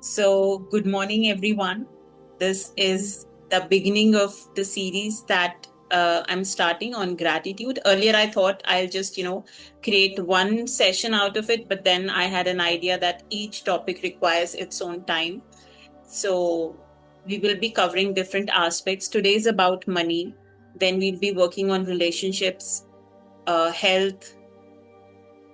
So, good morning, everyone. This is the beginning of the series that I'm starting on gratitude. Earlier, I thought I'll just, create one session out of it, but then I had an idea that each topic requires its own time. So, we will be covering different aspects. Today is about money, then we'll be working on relationships, health,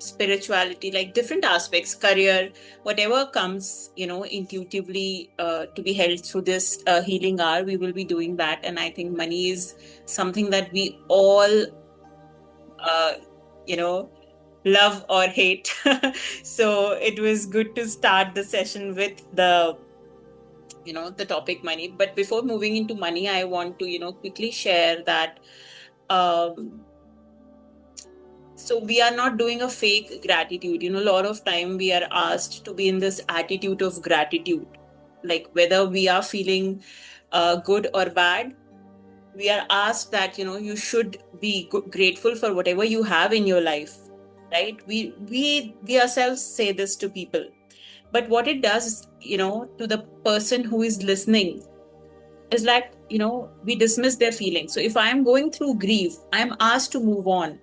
spirituality, like different aspects, career, whatever comes, intuitively to be held through this healing hour, we will be doing that. And I think money is something that we all, uh, you know, love or hate. So it was good to start the session with the topic money. But before moving into money, I want to, quickly share that. Um, so we are not doing a fake gratitude. A lot of time we are asked to be in this attitude of gratitude, like whether we are feeling good or bad. We are asked that you should be grateful for whatever you have in your life, right? We ourselves say this to people, but what it does, to the person who is listening, is like, we dismiss their feelings. So if I'm going through grief, I'm asked to move on.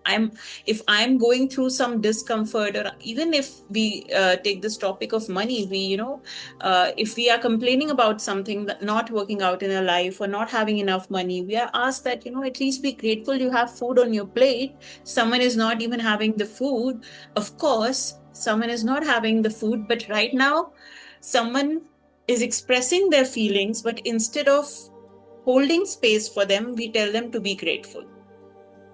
If I'm going through some discomfort, or even if we take this topic of money, we if we are complaining about something that not working out in our life or not having enough money, we are asked that at least be grateful you have food on your plate. Someone is not even having the food. Of course someone is not having the food, but right now someone is expressing their feelings, but instead of holding space for them, we tell them to be grateful.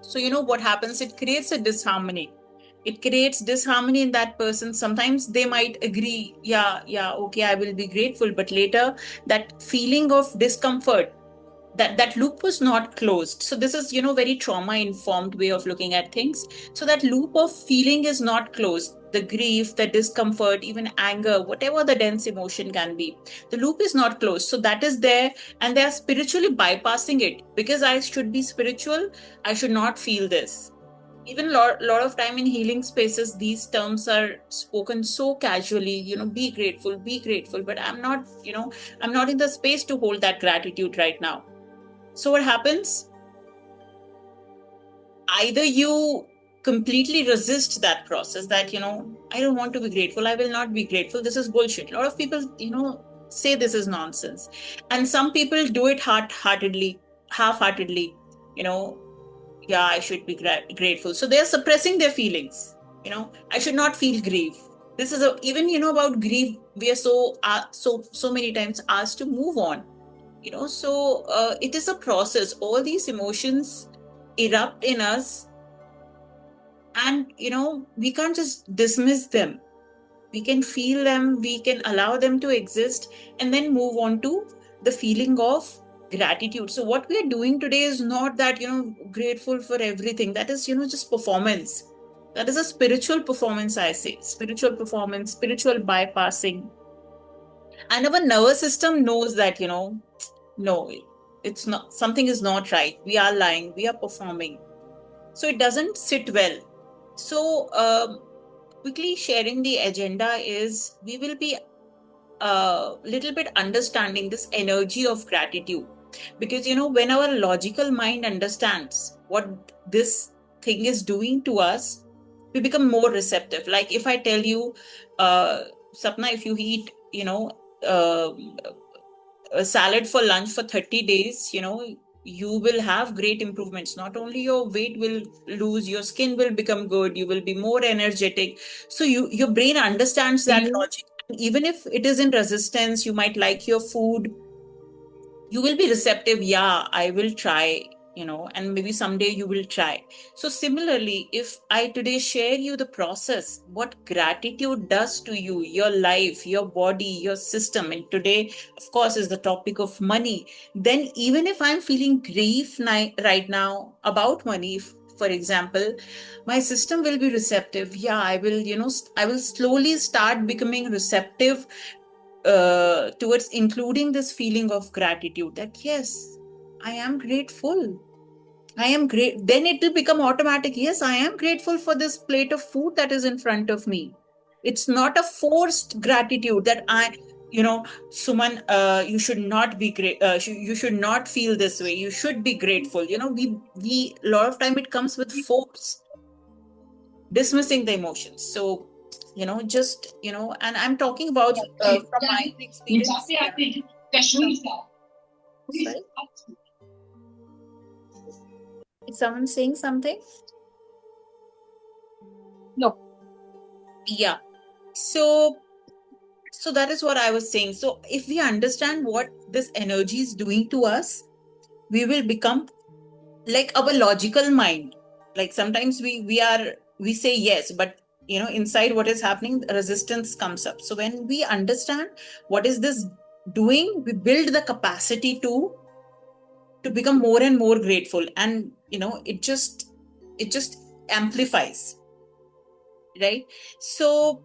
So, what happens? It creates a disharmony. It creates disharmony in that person. Sometimes they might agree, yeah, yeah, okay, I will be grateful. But later, that feeling of discomfort, that loop was not closed. So this is very trauma informed way of looking at things. So that loop of feeling is not closed. The grief, the discomfort, even anger, whatever the dense emotion can be, the loop is not closed. So that is there, and they are spiritually bypassing it. Because I should be spiritual, I should not feel this. Even lot of time in healing spaces, these terms are spoken so casually, be grateful, be grateful, but I'm not in the space to hold that gratitude right now. So what happens? Either you completely resist that process, that I don't want to be grateful, I will not be grateful, this is bullshit. A lot of people say this is nonsense, and some people do it half-heartedly. you know yeah, I should be grateful, so they're suppressing their feelings. I should not feel grief. This is even about grief, we are so many times asked to move on. So it is a process. All these emotions erupt in us, and we can't just dismiss them. We can feel them, we can allow them to exist, and then move on to the feeling of gratitude. So what we are doing today is not that grateful for everything. That is just performance. That is a spiritual performance, I say. Spiritual performance, spiritual bypassing. And our nervous system knows that no, it's not, something is not right, we are lying, we are performing. So it doesn't sit well. So quickly sharing the agenda is, we will be a little bit understanding this energy of gratitude. Because when our logical mind understands what this thing is doing to us, we become more receptive. Like if I tell you, uh Sapna, if you eat uh, a salad for lunch for 30 days, you will have great improvements. Not only your weight will lose, your skin will become good, you will be more energetic. So your brain understands that logic. Even if it is in resistance, you might like your food, you will be receptive. Yeah, I will try, and maybe someday you will try. So similarly, if I today share you the process, what gratitude does to you, your life, your body, your system, and today of course is the topic of money, then even if I'm feeling grief right now about money, if, for example, my system will be receptive. Yeah, I will, I will slowly start becoming receptive towards including this feeling of gratitude, that yes, I am grateful. I am great. Then it will become automatic. Yes, I am grateful for this plate of food that is in front of me. It's not a forced gratitude that I. Suman, you should not be great. You should not feel this way. You should be grateful. We a lot of time it comes with force, dismissing the emotions. So, just and I'm talking about from my own experience. Yeah. Sorry, is someone saying something? No. Yeah. So that is what I was saying. So if we understand what this energy is doing to us, we will become like our logical mind. Like sometimes we say yes, but inside what is happening, resistance comes up. So when we understand what is this doing, we build the capacity to become more and more grateful, and it just amplifies, right? So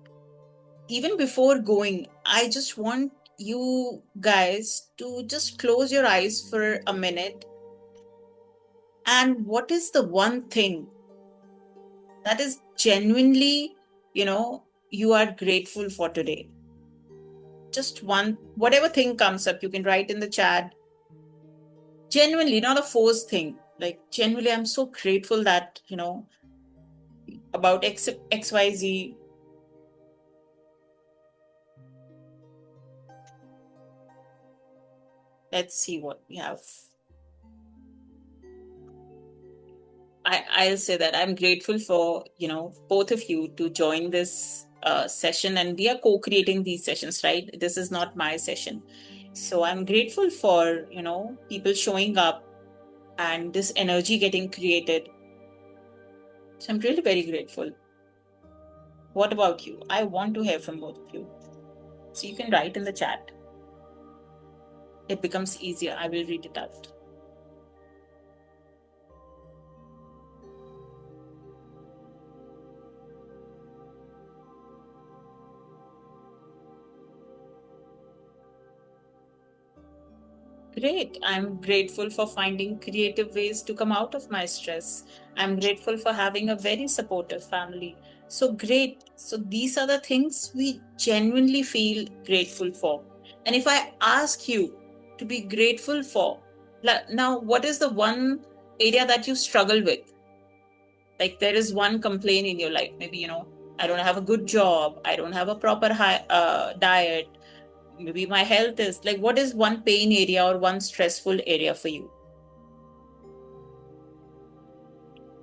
even before going, I just want you guys to just close your eyes for a minute. And what is the one thing that is genuinely, you are grateful for today? Just one, whatever thing comes up, you can write in the chat. Genuinely, not a forced thing. Like, genuinely, I'm so grateful that, about XYZ. Let's see what we have. I'll say that I'm grateful for, both of you to join this session, and we are co-creating these sessions, right? This is not my session. So I'm grateful for, people showing up and this energy getting created. So I'm really very grateful. What about you? I want to hear from both of you. So you can write in the chat. It becomes easier. I will read it out. Great. I'm grateful for finding creative ways to come out of my stress. I'm grateful for having a very supportive family. So great. So these are the things we genuinely feel grateful for. And if I ask you to be grateful for, now, what is the one area that you struggle with? Like there is one complaint in your life. Maybe, I don't have a good job. I don't have a proper diet. Maybe my health is like, what is one pain area or one stressful area for you?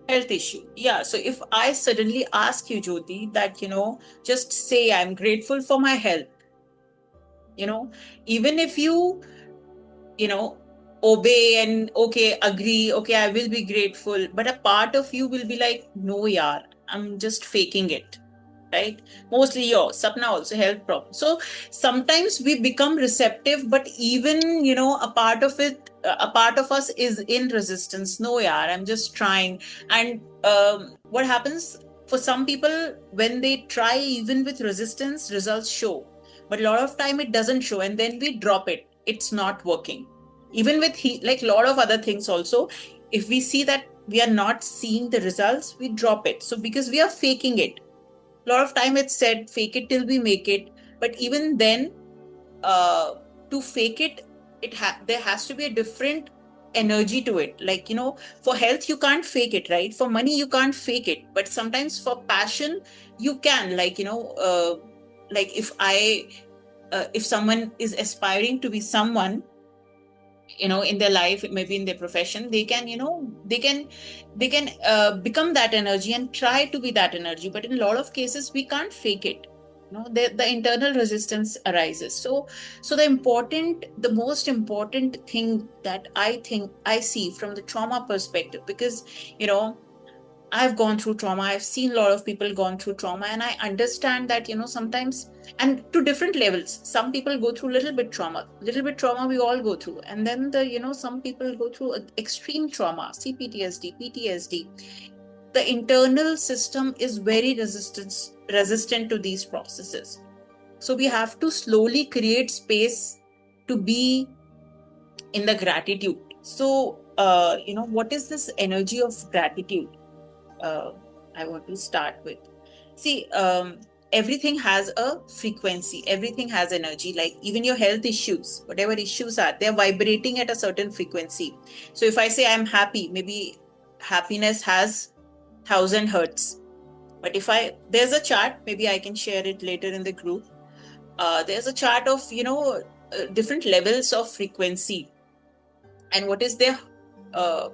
Health issue. Yeah. So if I suddenly ask you, Jyoti, that, just say, I'm grateful for my health, even if you know, obey and okay, agree, okay, I will be grateful. But a part of you will be like, no, yaar, I'm just faking it. Right? Mostly your Sapna also health problem. So sometimes we become receptive, but even, a part of it, a part of us is in resistance. No, yaar, I'm just trying. And what happens for some people when they try even with resistance, results show. But a lot of time it doesn't show, and then we drop it. It's not working. Even with like a lot of other things also, if we see that we are not seeing the results, we drop it. So because we are faking it, a lot of time it's said fake it till we make it, but even then, uh, to fake it, there has to be a different energy to it. Like, for health you can't fake it, right? For money you can't fake it, but sometimes for passion you can. Like, like if someone is aspiring to be someone, in their life, maybe in their profession, they can, they can become that energy and try to be that energy. But in a lot of cases we can't fake it. The internal resistance arises. So the most important thing that I think I see from the trauma perspective, because I've gone through trauma. I've seen a lot of people gone through trauma, and I understand that, sometimes, and to different levels. Some people go through little bit trauma we all go through. And then some people go through extreme trauma, CPTSD, PTSD. The internal system is very resistant to these processes. So we have to slowly create space to be in the gratitude. So, what is this energy of gratitude? uh, I want to start with. See, everything has a frequency, everything has energy. Like even your health issues, whatever issues are, they're vibrating at a certain frequency. So if I say I'm happy, maybe happiness has 1,000 hertz. But if I, there's a chart, maybe I can share it later in the group. There's a chart of, different levels of frequency and what is their, uh,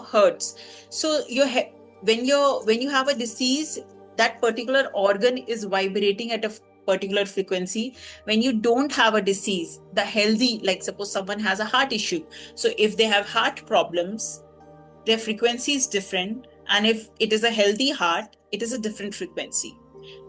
hertz. So when you have a disease, that particular organ is vibrating at a particular frequency. When you don't have a disease, the healthy, like suppose someone has a heart issue, so if they have heart problems, their frequency is different, and if it is a healthy heart, it is a different frequency,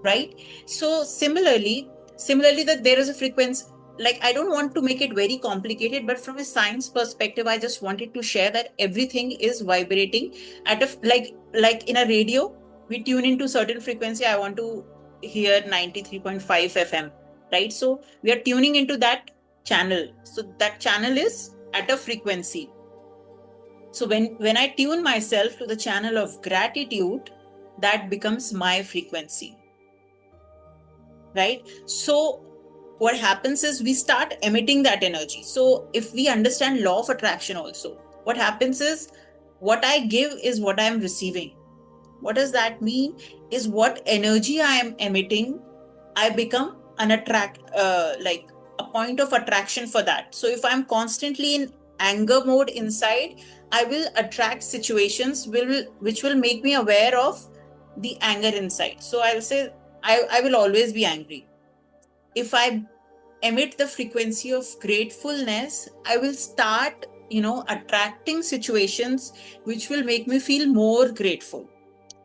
right? So similarly that there is a frequency. Like I don't want to make it very complicated, but from a science perspective, I just wanted to share that everything is vibrating at a, like in a radio, we tune into certain frequency. I want to hear 93.5 FM, right? So we are tuning into that channel, so that channel is at a frequency. So when I tune myself to the channel of gratitude, that becomes my frequency, right? So what happens is we start emitting that energy. So if we understand law of attraction also, what happens is what I give is what I am receiving. What does that mean? Is what energy I am emitting, I become an like a point of attraction for that. So if I'm constantly in anger mode inside, I will attract situations which will make me aware of the anger inside. So I'll say I will always be angry. If I emit the frequency of gratefulness, I will start, attracting situations which will make me feel more grateful.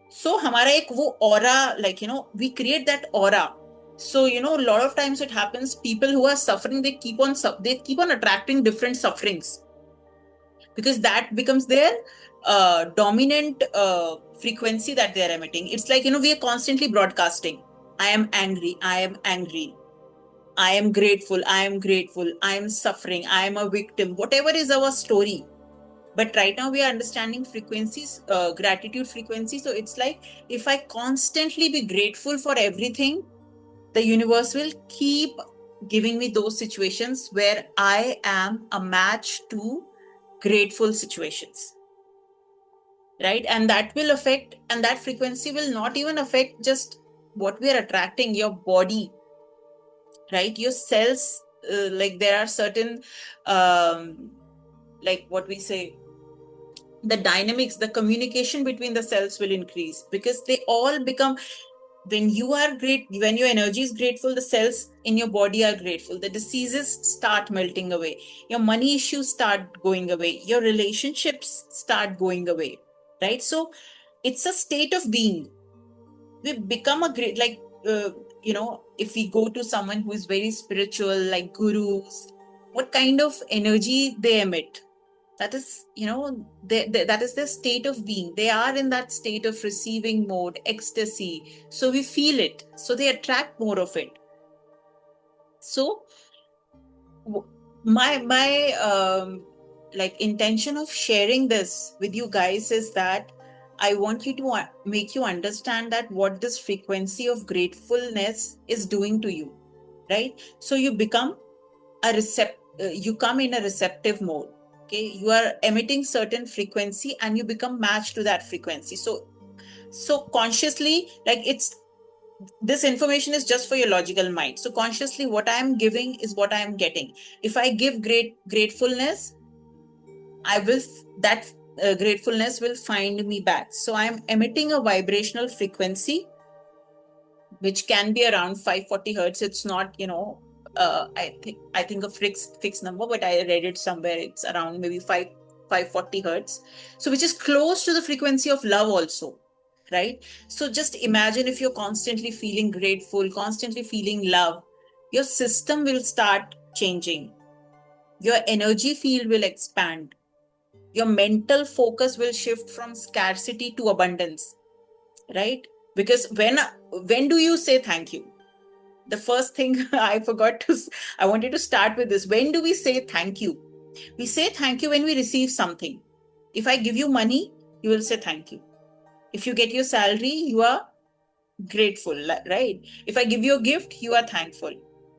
So हमारा एक वो aura, like, we create that aura. So, a lot of times it happens, people who are suffering, they keep on attracting different sufferings, because that becomes their dominant frequency that they are emitting. It's like, we are constantly broadcasting. I am angry. I am angry. I am grateful. I am grateful. I am suffering. I am a victim. Whatever is our story. But right now we are understanding frequencies, gratitude frequency. So it's like if I constantly be grateful for everything, the universe will keep giving me those situations where I am a match to grateful situations. Right? And that will affect, and that frequency will not even affect just what we are attracting, your body, right? Your cells, like there are certain, like what we say, the dynamics, the communication between the cells will increase, because they all become, when you are great, when your energy is grateful, the cells in your body are grateful, the diseases start melting away, your money issues start going away, your relationships start going away, right? So it's a state of being. We become a great, like, if we go to someone who is very spiritual, like gurus, what kind of energy they emit, that is, that is their state of being. They are in that state of receiving mode, ecstasy, so we feel it, so they attract more of it. So my like intention of sharing this with you guys is that I want you to make you understand that what this frequency of gratefulness is doing to you, right? So you become you come in a receptive mode. Okay, you are emitting certain frequency and you become matched to that frequency. So consciously, like, it's, this information is just for your logical mind. So consciously what I am giving is what I am getting. If I give gratefulness, I will, that gratefulness will find me back. So I am emitting a vibrational frequency which can be around 540 hertz. It's not, I think a fixed number, but I read it somewhere. It's around maybe 540 hertz. So which is close to the frequency of love also, right? So just imagine if you're constantly feeling grateful, constantly feeling love, your system will start changing. Your energy field will expand. Your mental focus will shift from scarcity to abundance, right? Because when do you say thank you? The first thing I wanted to start with this. When do we say thank you? We say thank you when we receive something. If I give you money, you will say thank you. If you get your salary, you are grateful, right? If I give you a gift, you are thankful.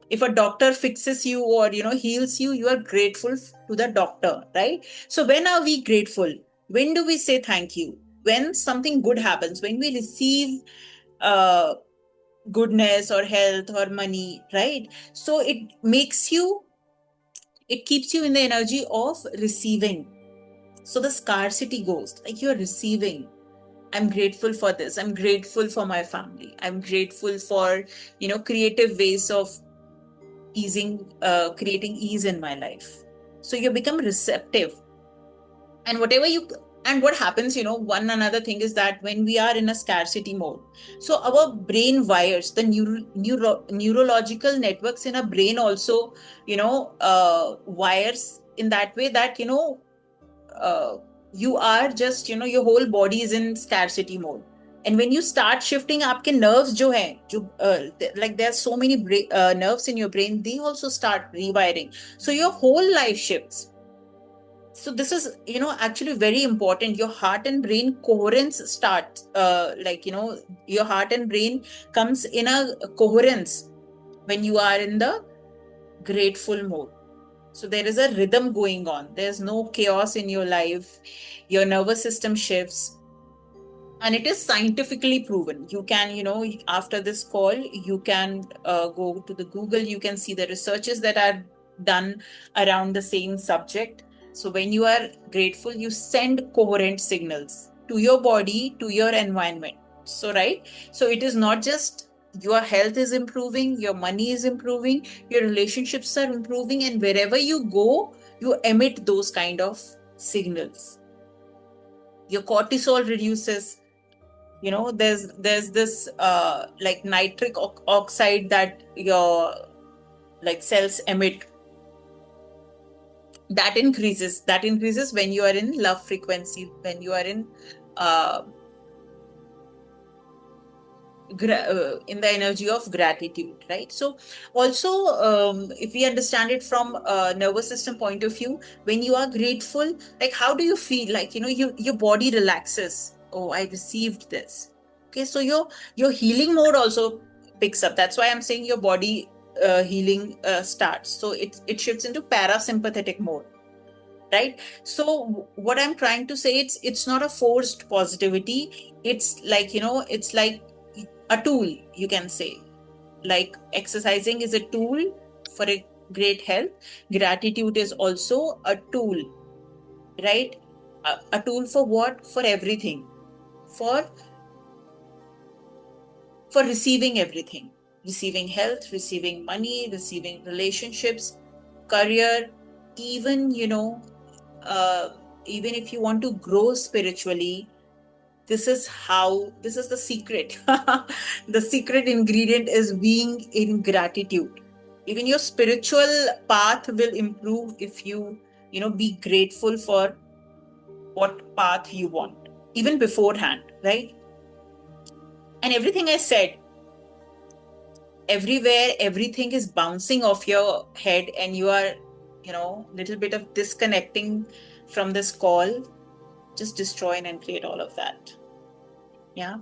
If a doctor fixes you or heals you, you are grateful to the doctor, right? So when are we grateful? When do we say thank you? When something good happens, when we receive uh, goodness or health or money, right? So it keeps you in the energy of receiving. So the scarcity goes, like you're receiving. I'm grateful for this. I'm grateful for my family. I'm grateful for, creative ways of creating ease in my life. So you become receptive. And what happens, one another thing is that when we are in a scarcity mode, so our brain wires, the neurological networks in our brain also, wires in that way that, uh, you are just your whole body is in scarcity mode. And when you start shifting आपके nerves जो हैं जो like there are so many nerves in your brain, they also start rewiring, so your whole life shifts. So this is actually very important. Your heart and brain coherence starts, your heart and brain comes in a coherence when you are in the grateful mode. So there is a rhythm going on. There's no chaos in your life. Your nervous system shifts. And it is scientifically proven. You can, after this call, you can go to the Google, you can see the researches that are done around the same subject. So when you are grateful, you send coherent signals to your body, to your environment. So, right? So it is not just your health is improving, your money is improving, your relationships are improving, and wherever you go, you emit those kind of signals. Your cortisol reduces. There's this like nitric oxide that your like cells emit, that increases when you are in love frequency, when you are uh, in the energy of gratitude, right? So also, if we understand it from a nervous system point of view, when you are grateful, like how do you feel? Like your body relaxes. Oh, I received this. Okay, so your healing mode also picks up. That's why I'm saying your body healing starts. So it shifts into parasympathetic mode, right? So what I'm trying to say, it's not a forced positivity. It's like it's like a tool, you can say. Like exercising is a tool for a great health. Gratitude is also a tool, right? A tool for what? For everything. For for receiving everything. Receiving health, receiving money, receiving relationships, career, even uh, even if you want to grow spiritually, this is the secret. The secret ingredient is being in gratitude. Even your spiritual path will improve if you be grateful for what path you want, even beforehand, right? And everything I said, everywhere, everything is bouncing off your head, and you are little bit of disconnecting from this call. Just destroy and create all of that. Yeah,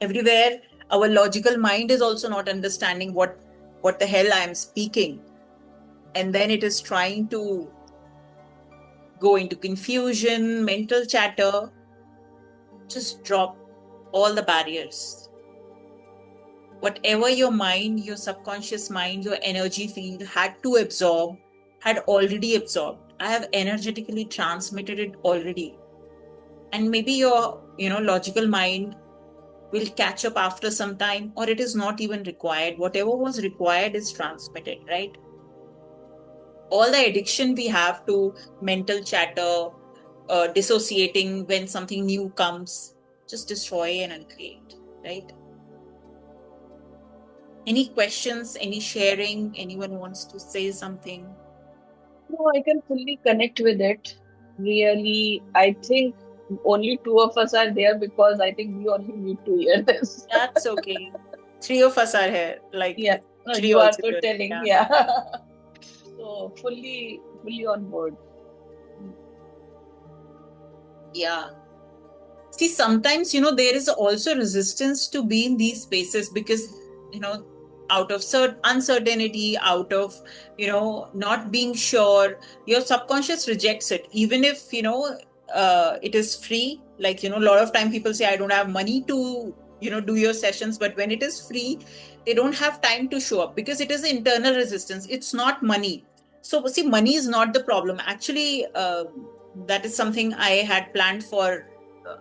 everywhere our logical mind is also not understanding what the hell I am speaking, and then it is trying to go into confusion, mental chatter. Just drop all the barriers. Whatever your mind, your subconscious mind, your energy field had to absorb, had already absorbed. I have energetically transmitted it already. And maybe your logical mind will catch up after some time, or it is not even required. Whatever was required is transmitted, right? All the addiction we have to mental chatter, dissociating when something new comes, just destroy and uncreate, right? Any questions, any sharing? Anyone wants to say something? No, I can fully connect with it. Really, I think only two of us are there because I think we only need to hear this. That's okay. Three of us are here. Like Yeah, no, three you are also so good. telling. Yeah. Yeah. So fully on board. Yeah. See, sometimes, there is also resistance to be in these spaces because, out of uncertainty, out of, not being sure, your subconscious rejects it. Even if, it is free, like, a lot of time people say, I don't have money to, do your sessions. But when it is free, they don't have time to show up because it is internal resistance. It's not money. So, see, money is not the problem. Actually, that is something I had planned for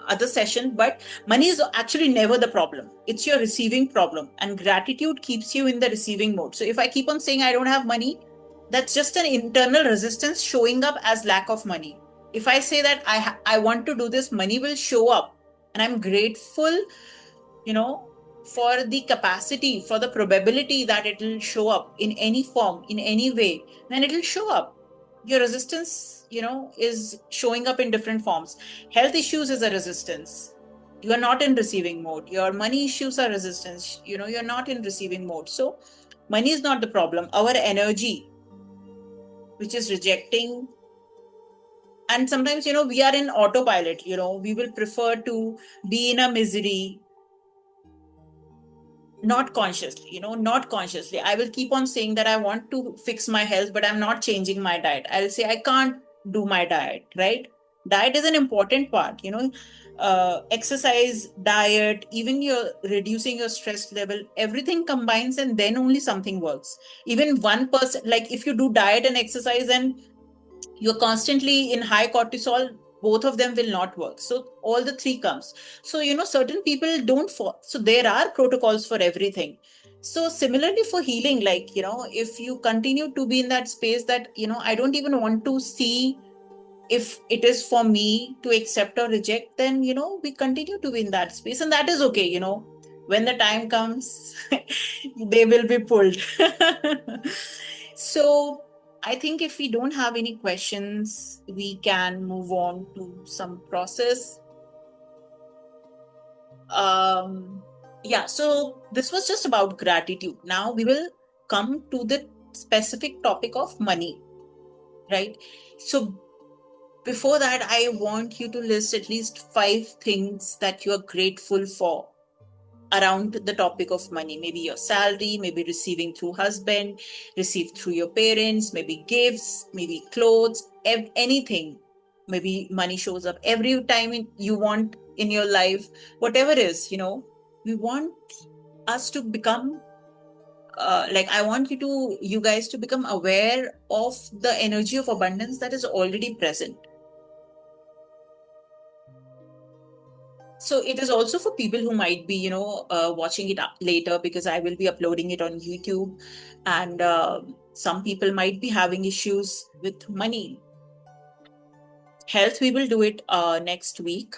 other session, but money is actually never the problem. It's your receiving problem, and gratitude keeps you in the receiving mode. So if I keep on saying I don't have money, that's just an internal resistance showing up as lack of money. If I say that I want to do this, money will show up, and I'm grateful, you know for the capacity, for the probability that it will show up in any form, in any way, then it will show up. Your resistance, is showing up in different forms. Health issues is a resistance. You are not in receiving mode. Your money issues are resistance. You're not in receiving mode. So money is not the problem. Our energy, which is rejecting, and sometimes, we are in autopilot. We will prefer to be in a misery, not consciously. I will keep on saying that I want to fix my health, but I'm not changing my diet. I'll say I can't do my diet, right? Diet is an important part. Exercise, diet, even your reducing your stress level, everything combines, and then only something works. Even one person, like if you do diet and exercise and you're constantly in high cortisol, both of them will not work. So all the three comes. So certain people don't fall, so there are protocols for everything. So similarly for healing, like if you continue to be in that space that I don't even want to see if it is for me to accept or reject, then we continue to be in that space, and that is okay. When the time comes, they will be pulled. So I think if we don't have any questions, we can move on to some process. Yeah, so this was just about gratitude. Now we will come to the specific topic of money, right? So before that, I want you to list at least 5 things that you are grateful for around the topic of money. Maybe your salary, maybe receiving through husband, received through your parents, maybe gifts, maybe clothes, anything. Maybe money shows up every time you want in your life, whatever it is. We want us to become like I want you guys to become aware of the energy of abundance that is already present. So it is also for people who might be, watching it later, because I will be uploading it on YouTube, and some people might be having issues with money. Health, we will do it next week,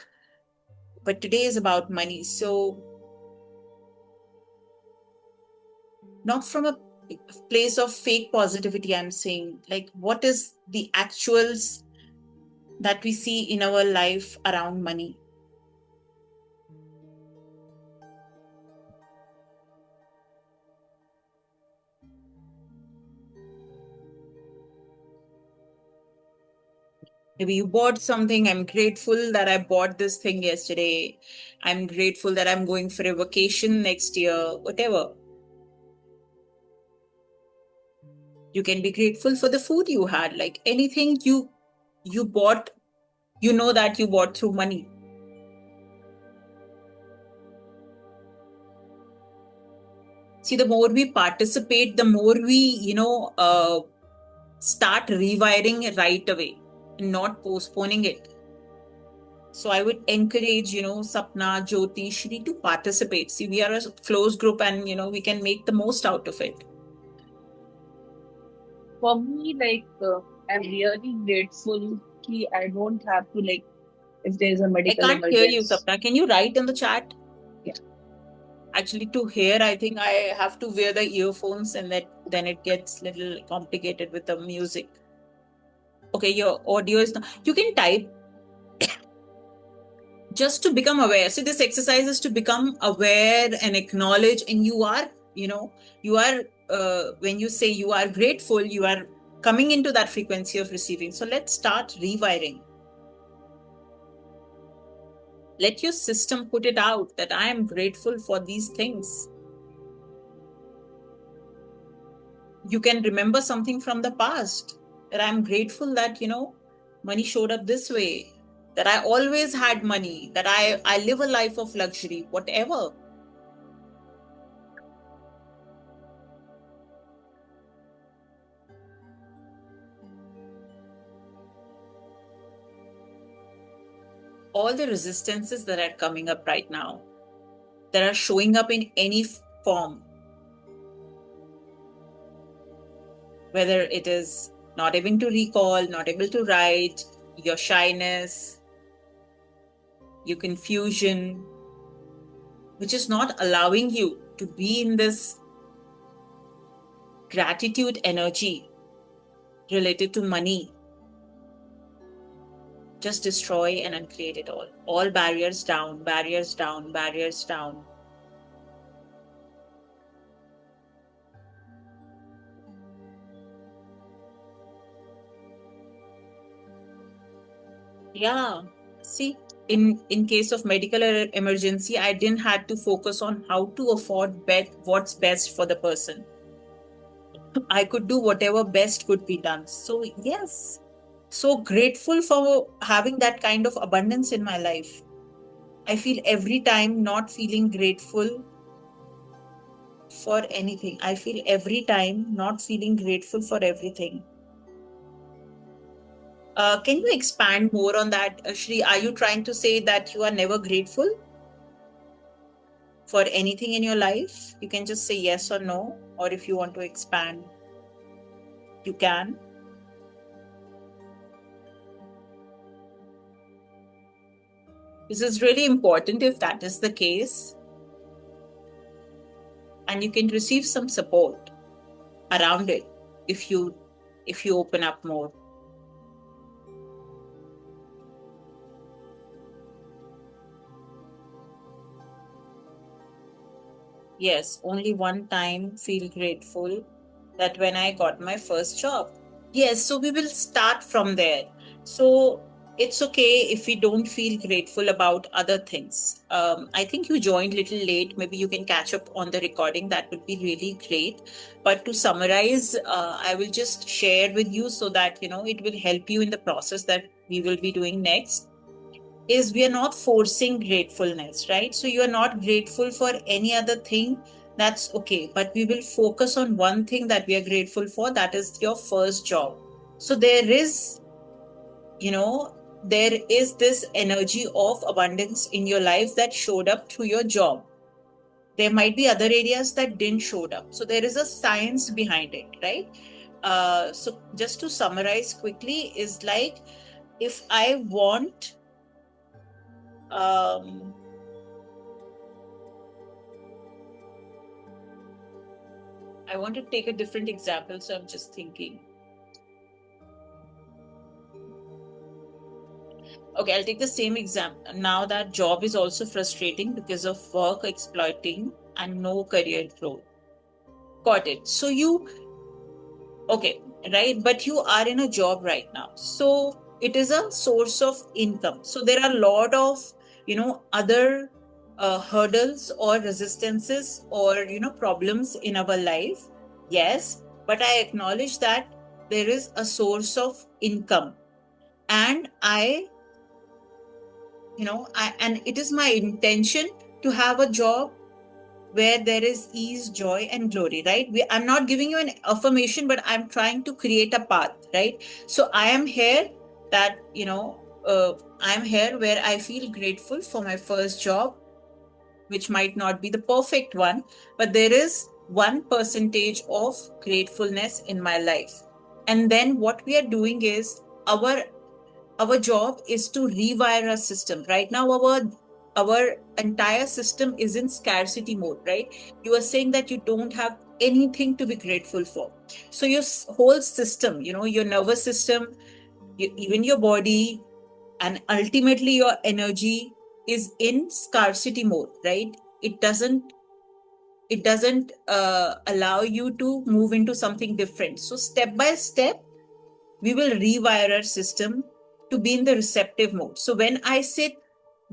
but today is about money. So not from a place of fake positivity, I'm saying, like, what is the actuals that we see in our life around money? Maybe you bought something. I'm grateful that I bought this thing yesterday. I'm grateful that I'm going for a vacation next year, whatever. You can be grateful for the food you had, like anything you bought, that you bought through money. See, the more we participate, the more we, start rewiring right away and not postponing it. So I would encourage, Sapna, Jyoti, Shri to participate. See, we are a close group, and, we can make the most out of it. For me, like, I'm really grateful that I don't have to, like, if there's a I medical can't hear you, emergency. Sapna. Can you write in the chat? Yeah. Actually, to hear, I think I have to wear the earphones, and then it gets a little complicated with the music. Okay, your audio is not. You can type just to become aware. See, this exercise is to become aware and acknowledge, and you are, when you say you are grateful, you are coming into that frequency of receiving. So let's start rewiring. Let your system put it out that I am grateful for these things. You can remember something from the past, that I'm grateful that, money showed up this way, that I always had money, that I live a life of luxury, whatever. All the resistances that are coming up right now, that are showing up in any form, whether it is not able to recall, not able to write, your shyness, your confusion, which is not allowing you to be in this gratitude energy related to money, just destroy and uncreate it all. All barriers down, barriers down, barriers down. Yeah. See, in case of medical emergency, I didn't have to focus on how to afford what's best for the person. I could do whatever best could be done. So yes, so grateful for having that kind of abundance in my life. I feel every time not feeling grateful for anything. I feel every time not feeling grateful for everything. Can you expand more on that, Shri? Are you trying to say that you are never grateful for anything in your life? You can just say yes or no, or if you want to expand, you can. This is really important if that is the case. And you can receive some support around it if you open up more. Yes, only one time feel grateful, that when I got my first job. Yes, so we will start from there. So it's okay if we don't feel grateful about other things. I think you joined little late. Maybe you can catch up on the recording. That would be really great. But to summarize, I will just share with you so that it will help you in the process that we will be doing next. Is we are not forcing gratefulness, right? So you are not grateful for any other thing, that's okay, but we will focus on one thing that we are grateful for, that is your first job. So there is this energy of abundance in your life that showed up through your job. There might be other areas that didn't showed up, so there is a science behind it, right? So just to summarize quickly, is like, if I want I want to take a different example, so I'm just thinking. Okay, I'll take the same example. Now that job is also frustrating because of work exploiting and no career growth. Got it. So okay, right? But you are in a job right now. So it is a source of income. So there are a lot of, other hurdles or resistances or, problems in our life. Yes, but I acknowledge that there is a source of income. And and it is my intention to have a job where there is ease, joy, and glory, right? I'm not giving you an affirmation, but I'm trying to create a path, right? So I am here that, I'm here where I feel grateful for my first job, which might not be the perfect one, but there is 1% of gratefulness in my life. And then what we are doing is our job is to rewire our system. Right now, our entire system is in scarcity mode, right? You are saying that you don't have anything to be grateful for. So your whole system, your nervous system, even your body, and ultimately your energy is in scarcity mode, right? It doesn't allow you to move into something different. So step by step, we will rewire our system to be in the receptive mode. So when I sit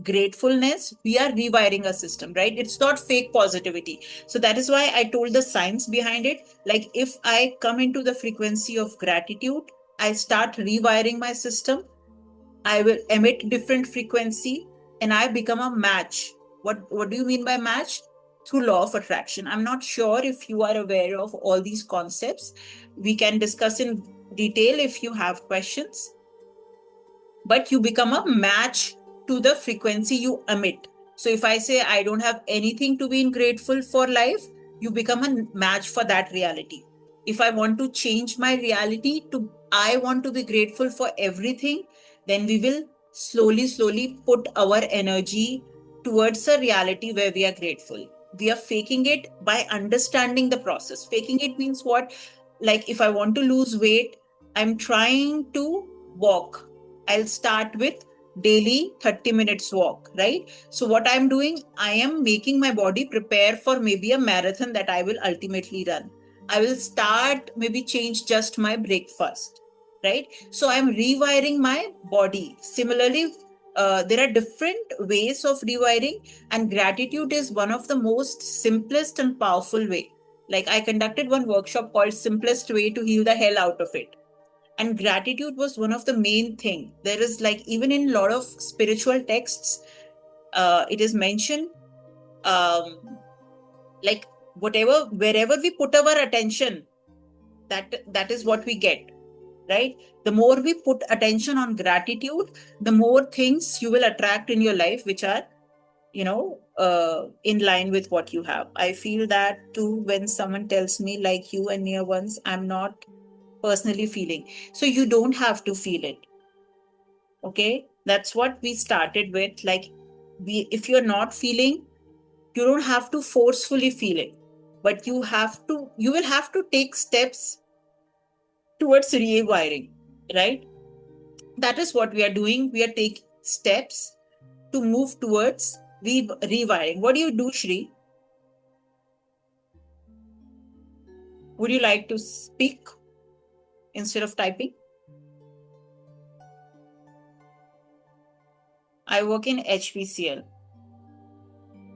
gratefulness, we are rewiring a system, right? It's not fake positivity. So that is why I told the science behind it. Like if I come into the frequency of gratitude, I start rewiring my system. I will emit different frequency and I become a match. What do you mean by match? Through law of attraction. I'm not sure if you are aware of all these concepts. We can discuss in detail if you have questions. But you become a match to the frequency you emit. So if I say I don't have anything to be grateful for life, you become a match for that reality. If I want to change my reality to I want to be grateful for everything, then we will slowly put our energy towards a reality where we are grateful. We are faking it by understanding the process. Faking it means what? Like if I want to lose weight, I'm trying to walk. I'll start with daily 30 minutes walk, right? So what I'm doing, I am making my body prepare for maybe a marathon that I will ultimately run. I will start maybe change just my breakfast, right? So I'm rewiring my body. Similarly, there are different ways of rewiring, and gratitude is one of the most simplest and powerful way. Like I conducted one workshop called simplest way to heal the hell out of it, and gratitude was one of the main thing. There is like even in a lot of spiritual texts, it is mentioned, um, like whatever wherever we put our attention, that is what we get, right? The more we put attention on gratitude, the more things you will attract in your life which are in line with what you have. I feel that too when someone tells me like you and near ones, I'm not personally feeling. So you don't have to feel it. Okay, that's what we started with. Like if you're not feeling, you don't have to forcefully feel it, but you will have to take steps towards rewiring, right? That is what we are doing. We are taking steps to move towards rewiring. What do you do, Shri? Would you like to speak instead of typing? I work in HPCL.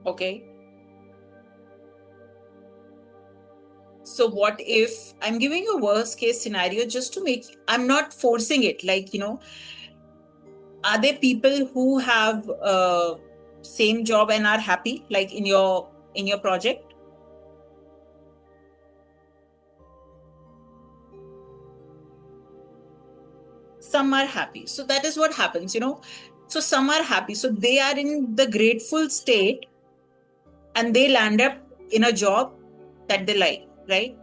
Okay. So what if I'm giving a worst case scenario just to make, I'm not forcing it. Like, are there people who have same job and are happy, like in your project? Some are happy. So that is what happens, So some are happy. So they are in the grateful state and they land up in a job that they like, right?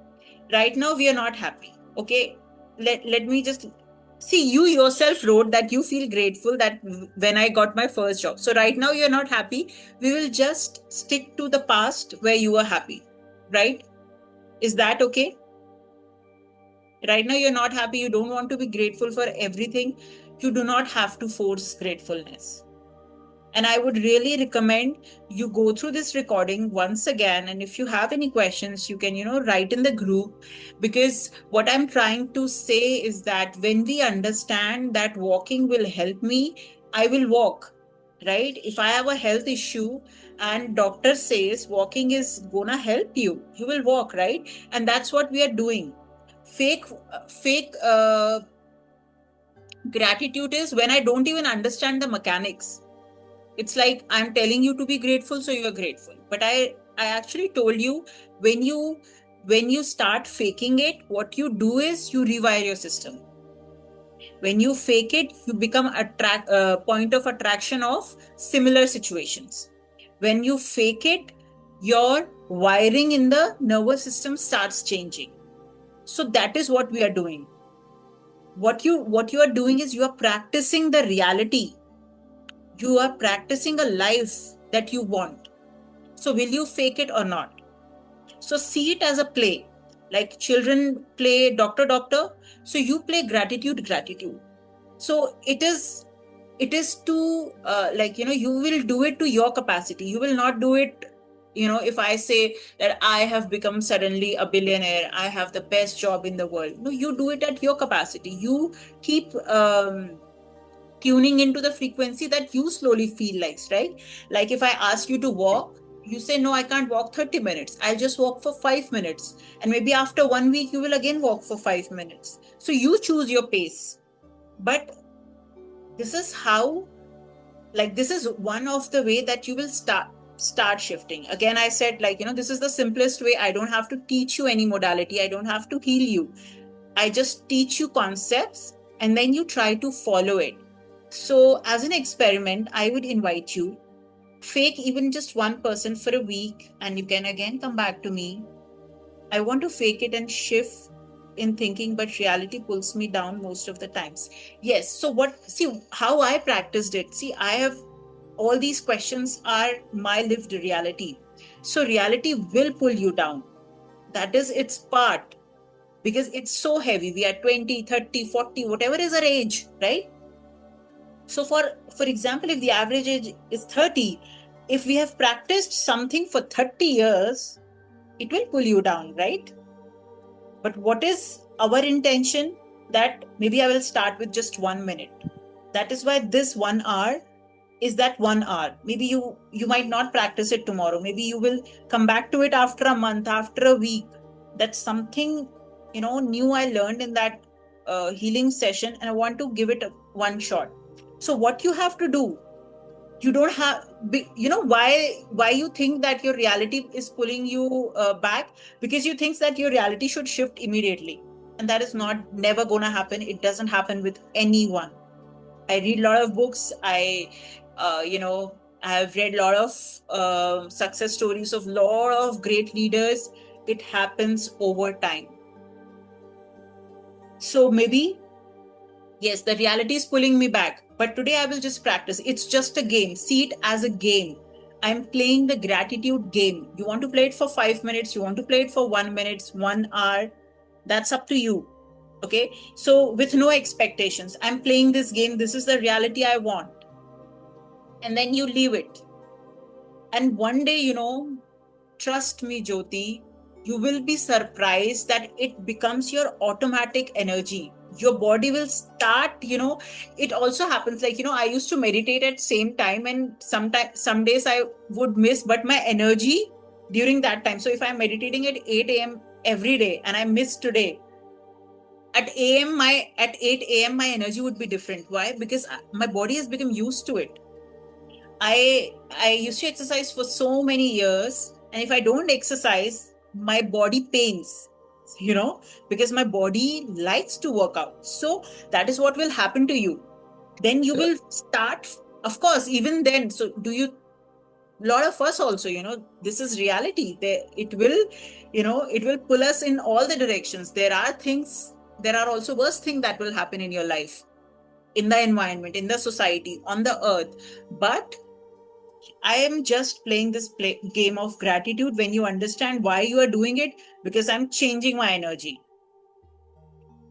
Right now we are not happy. Okay. Let me just see, you yourself wrote that you feel grateful that when I got my first job. So right now you're not happy. We will just stick to the past where you were happy, right? Is that okay? Right now you're not happy. You don't want to be grateful for everything. You do not have to force gratefulness. And I would really recommend you go through this recording once again. And if you have any questions, you can, write in the group. Because what I'm trying to say is that when we understand that walking will help me, I will walk, right? If I have a health issue and doctor says walking is gonna help you, you will walk, right? And that's what we are doing. Fake gratitude is when I don't even understand the mechanics. It's like I'm telling you to be grateful, so you're grateful. But I actually told you, when you start faking it, what you do is you rewire your system. When you fake it, you become a point of attraction of similar situations. When you fake it, your wiring in the nervous system starts changing. So that is what we are doing. What you are doing is you are practicing the reality. You are practicing a life that you want. So will you fake it or not? So see it as a play. Like children play doctor doctor, so you play gratitude. So it is to you will do it to your capacity. You will not do it, if I say that I have become suddenly a billionaire, I have the best job in the world. No, you do it at your capacity. You keep tuning into the frequency that you slowly feel like, right? Like if I ask you to walk, you say, no, I can't walk 30 minutes. I'll just walk for 5 minutes. And maybe after 1 week, you will again walk for 5 minutes. So you choose your pace. But this is how, like, this is one of the way that you will start shifting. Again, I said, like, this is the simplest way. I don't have to teach you any modality. I don't have to heal you. I just teach you concepts and then you try to follow it. So as an experiment, I would invite you, fake even just 1% for a week, and you can again come back to me. I want to fake it and shift in thinking, but reality pulls me down most of the times. Yes. So see how I practiced it. See, I have all these questions are my lived reality. So reality will pull you down. That is its part, because it's so heavy. We are 20, 30, 40, whatever is our age, right? So for example, if the average age is 30, if we have practiced something for 30 years, it will pull you down, right? But what is our intention? That maybe I will start with just 1 minute. That is why this 1 hour is that 1 hour. Maybe you might not practice it tomorrow. Maybe you will come back to it after a month, after a week. That's something new I learned in that healing session, and I want to give it one shot. So what you have to do, you don't have, why you think that your reality is pulling you back? Because you think that your reality should shift immediately, and that is never gonna happen. It doesn't happen with anyone. I read a lot of books. I have read a lot of success stories of a lot of great leaders. It happens over time. So maybe, yes, the reality is pulling me back, but today I will just practice. It's just a game. See it as a game. I'm playing the gratitude game. You want to play it for 5 minutes, you want to play it for 1 minute, 1 hour, that's up to you. Okay, so with no expectations, I'm playing this game. This is the reality I want. And then you leave it. And one day, trust me, Jyoti, you will be surprised that it becomes your automatic energy. Your body will start, it also happens like, I used to meditate at same time, and some days I would miss, but my energy during that time. So if I'm meditating at 8 a.m. every day and I miss today, at 8 a.m. my energy would be different. Why? Because my body has become used to it. I used to exercise for so many years, and if I don't exercise, my body pains, because my body likes to work out. So that is what will happen to you. Then you will start, of course, even then. So a lot of us also, this is reality. It will pull us in all the directions. There are also worse things that will happen in your life, in the environment, in the society, on the earth. But I am just playing this game of gratitude. When you understand why you are doing it, because I'm changing my energy,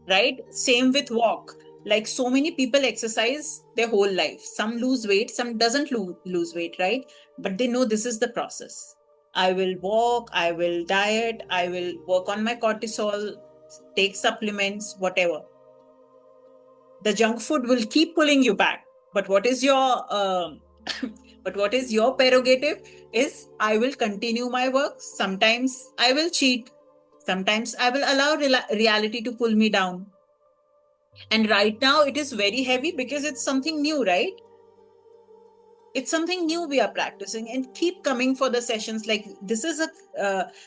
right? Same with walk. Like, so many people exercise their whole life. Some lose weight, some doesn't lose weight, right? But they know this is the process. I will walk, I will diet, I will work on my cortisol, take supplements, whatever. The junk food will keep pulling you back. But what is your but what is your prerogative is, I will continue my work. Sometimes I will cheat. Sometimes I will allow reality to pull me down. And right now it is very heavy because it's something new, right? It's something new we are practicing, and keep coming for the sessions. Like, this is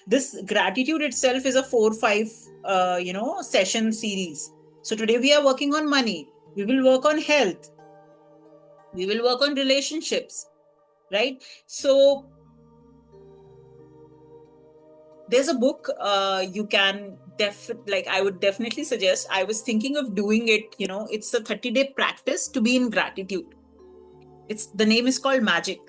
this gratitude itself is a 4-5 session series. So today we are working on money. We will work on health. We will work on relationships, right? So there's a book you can I would definitely suggest. I was thinking of doing it. It's a 30-day practice to be in gratitude. The name is called Magic.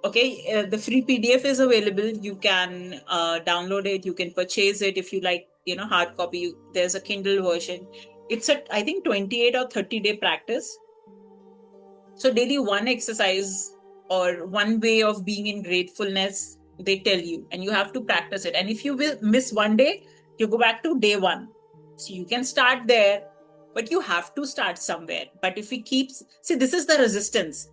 Okay, the free PDF is available. You can download it. You can purchase it if you like. Hard copy. There's a Kindle version. It's I think 28 or 30-day practice. So daily one exercise or one way of being in gratefulness, they tell you, and you have to practice it. And if you will miss one day, you go back to day one. So you can start there. but you have to start somewhere. But if we keep, see, this is the resistance.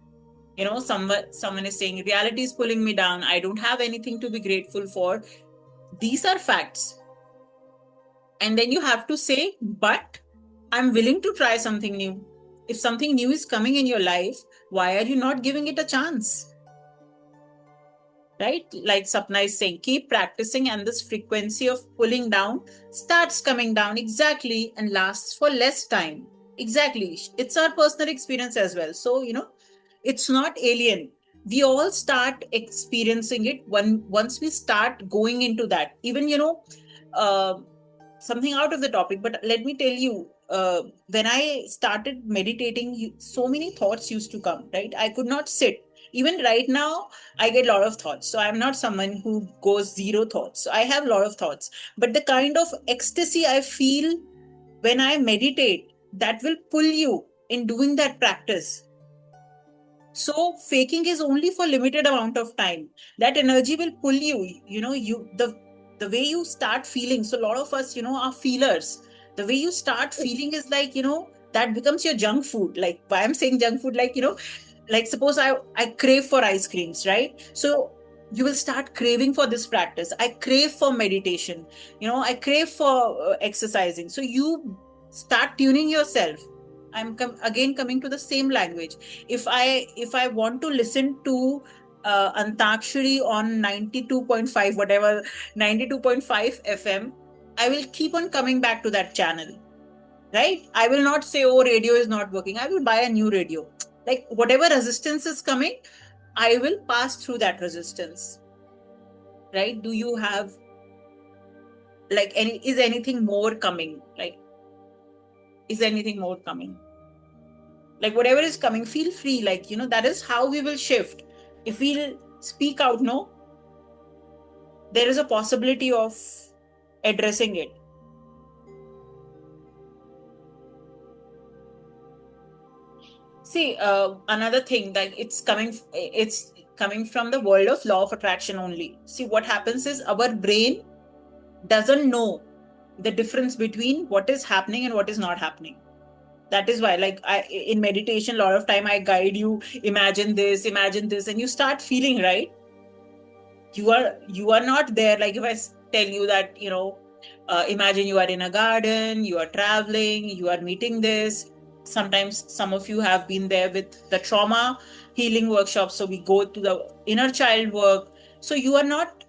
Someone is saying reality is pulling me down, I don't have anything to be grateful for. These are facts. And then you have to say, but I'm willing to try something new. If something new is coming in your life, why are you not giving it a chance? Right? Like Sapna is saying, keep practicing, and this frequency of pulling down starts coming down, exactly, and lasts for less time. Exactly. It's our personal experience as well. So, it's not alien. We all start experiencing it once we start going into that. Even, uh, something out of the topic, but let me tell you, when I started meditating, so many thoughts used to come, right? I could not sit. Even right now, I get a lot of thoughts. So I'm not someone who goes zero thoughts. So I have a lot of thoughts. But the kind of ecstasy I feel when I meditate, that will pull you in doing that practice. So faking is only for limited amount of time. That energy will pull you. The way you start feeling. So a lot of us, are feelers. The way you start feeling is like, that becomes your junk food. Like, why I'm saying junk food, like, like suppose I crave for ice creams, right? So you will start craving for this practice. I crave for meditation. I crave for exercising. So you start tuning yourself. I'm again coming to the same language. If I want to listen to Antakshari on 92.5, whatever, 92.5 FM, I will keep on coming back to that channel, right? I will not say, oh, radio is not working. I will buy a new radio. Like whatever resistance is coming, I will pass through that resistance, right? Do you have is anything more coming? Like, is anything more coming? Like whatever is coming, feel free. Like, that is how we will shift. If we'll speak out, no, there is a possibility of addressing it. See, another thing that it's coming from the world of law of attraction only. See, what happens is our brain doesn't know the difference between what is happening and what is not happening. That is why, like, in meditation, a lot of time I guide you, imagine this, and you start feeling, right? You are not there. Like if I tell you that, imagine you are in a garden, you are traveling, you are meeting this. Sometimes some of you have been there with the trauma healing workshop. So we go to the inner child work. So you are not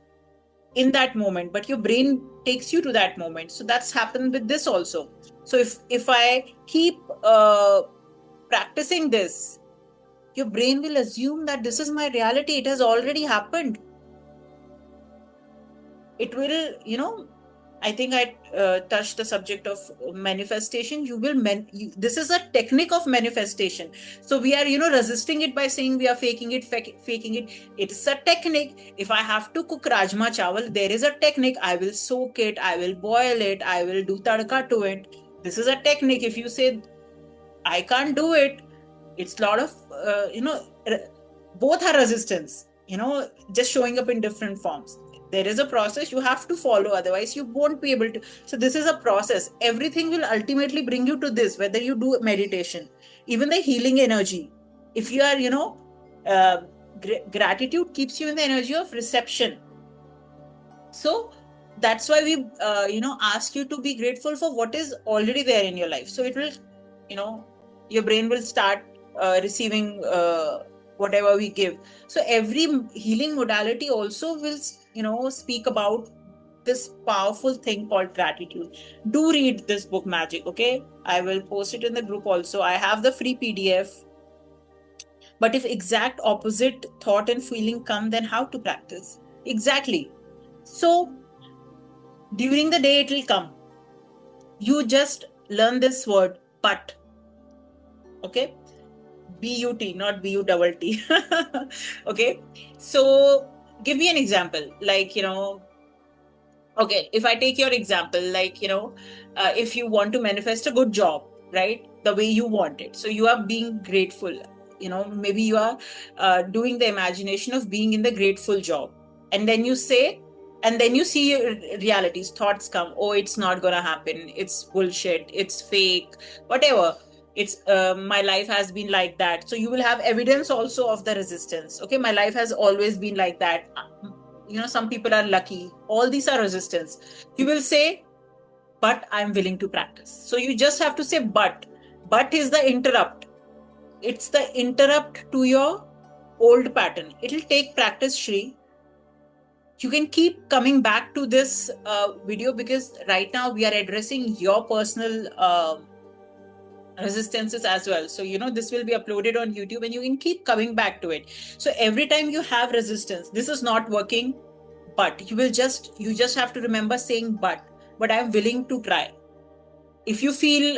in that moment, but your brain takes you to that moment. So that's happened with this also. So if I keep practicing this, your brain will assume that this is my reality. It has already happened. It will, I think I touched the subject of manifestation. This is a technique of manifestation. So we are, resisting it by saying we are faking it. It's a technique. If I have to cook rajma chawal, there is a technique. I will soak it, I will boil it, I will do tadka to it. This is a technique. If you say I can't do it, it's a lot of, both are resistance, just showing up in different forms. There is a process you have to follow, otherwise you won't be able to. So this is a process. Everything will ultimately bring you to this, whether you do meditation, even the healing energy. If you are, gratitude keeps you in the energy of reception. So that's why we ask you to be grateful for what is already there in your life. So it will, your brain will start receiving whatever we give. So every healing modality also will speak about this powerful thing called gratitude. Do read this book, Magic. Okay, I will post it in the group also. I have the free PDF. But if exact opposite thought and feeling come, then how to practice? Exactly. So during the day it will come. You just learn this word, but. Okay, BUT, not BUTT. Okay, so give me an example. Like, okay, if I take your example, like, if you want to manifest a good job, right, the way you want it, so you are being grateful, maybe you are doing the imagination of being in the grateful job, and then you say, and then you see realities, thoughts come, oh, it's not gonna happen, it's bullshit, it's fake, whatever. It's my life has been like that. So you will have evidence also of the resistance. Okay, my life has always been like that. Some people are lucky. All these are resistance. You will say, but I'm willing to practice. So you just have to say, but is the interrupt. It's the interrupt to your old pattern. It'll take practice, Shri. You can keep coming back to this video, because right now we are addressing your personal resistances as well. So this will be uploaded on YouTube, and you can keep coming back to it. So every time you have resistance, this is not working, but you just have to remember saying but I'm willing to try. If you feel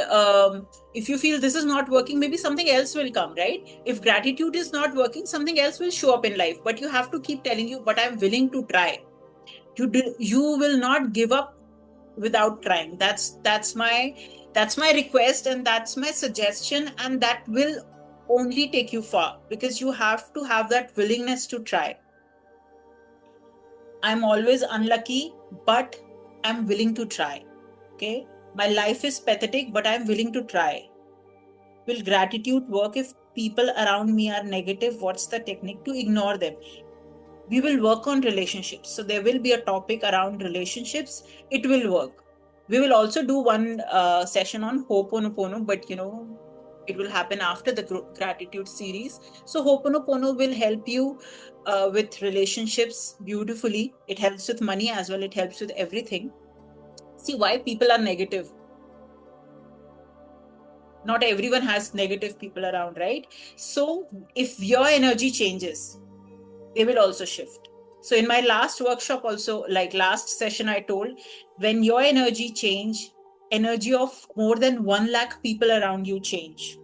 this is not working, maybe something else will come, right? If gratitude is not working, something else will show up in life, but you have to keep telling you, but I'm willing to try. You will not give up without trying. That's my request, and that's my suggestion, and that will only take you far, because you have to have that willingness to try. I'm always unlucky, but I'm willing to try. Okay, my life is pathetic, but I'm willing to try. Will gratitude work if people around me are negative? What's the technique to ignore them? We will work on relationships. So there will be a topic around relationships. It will work. We will also do one session on Ho'oponopono, but it will happen after the gratitude series. So Ho'oponopono will help you with relationships beautifully. It helps with money as well. It helps with everything. See why people are negative. Not everyone has negative people around, right? So if your energy changes, they will also shift. So in my last workshop also, like last session, I told, when your energy change, energy of more than 1 lakh people around you change.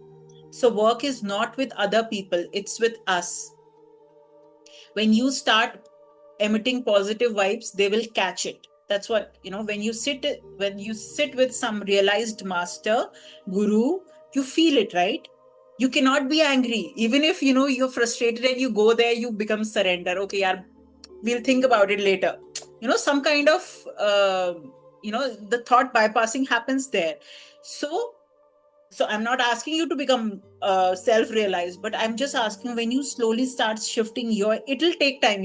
So work is not with other people, it's with us. When you start emitting positive vibes, they will catch it. That's what, when you sit with some realized master, guru, you feel it, right? You cannot be angry. Even if, you're frustrated and you go there, you become surrender. Okay, yaar, we'll think about it later. Some kind of, the thought bypassing happens there. So I'm not asking you to become self-realized, but I'm just asking, when you slowly start shifting it'll take time,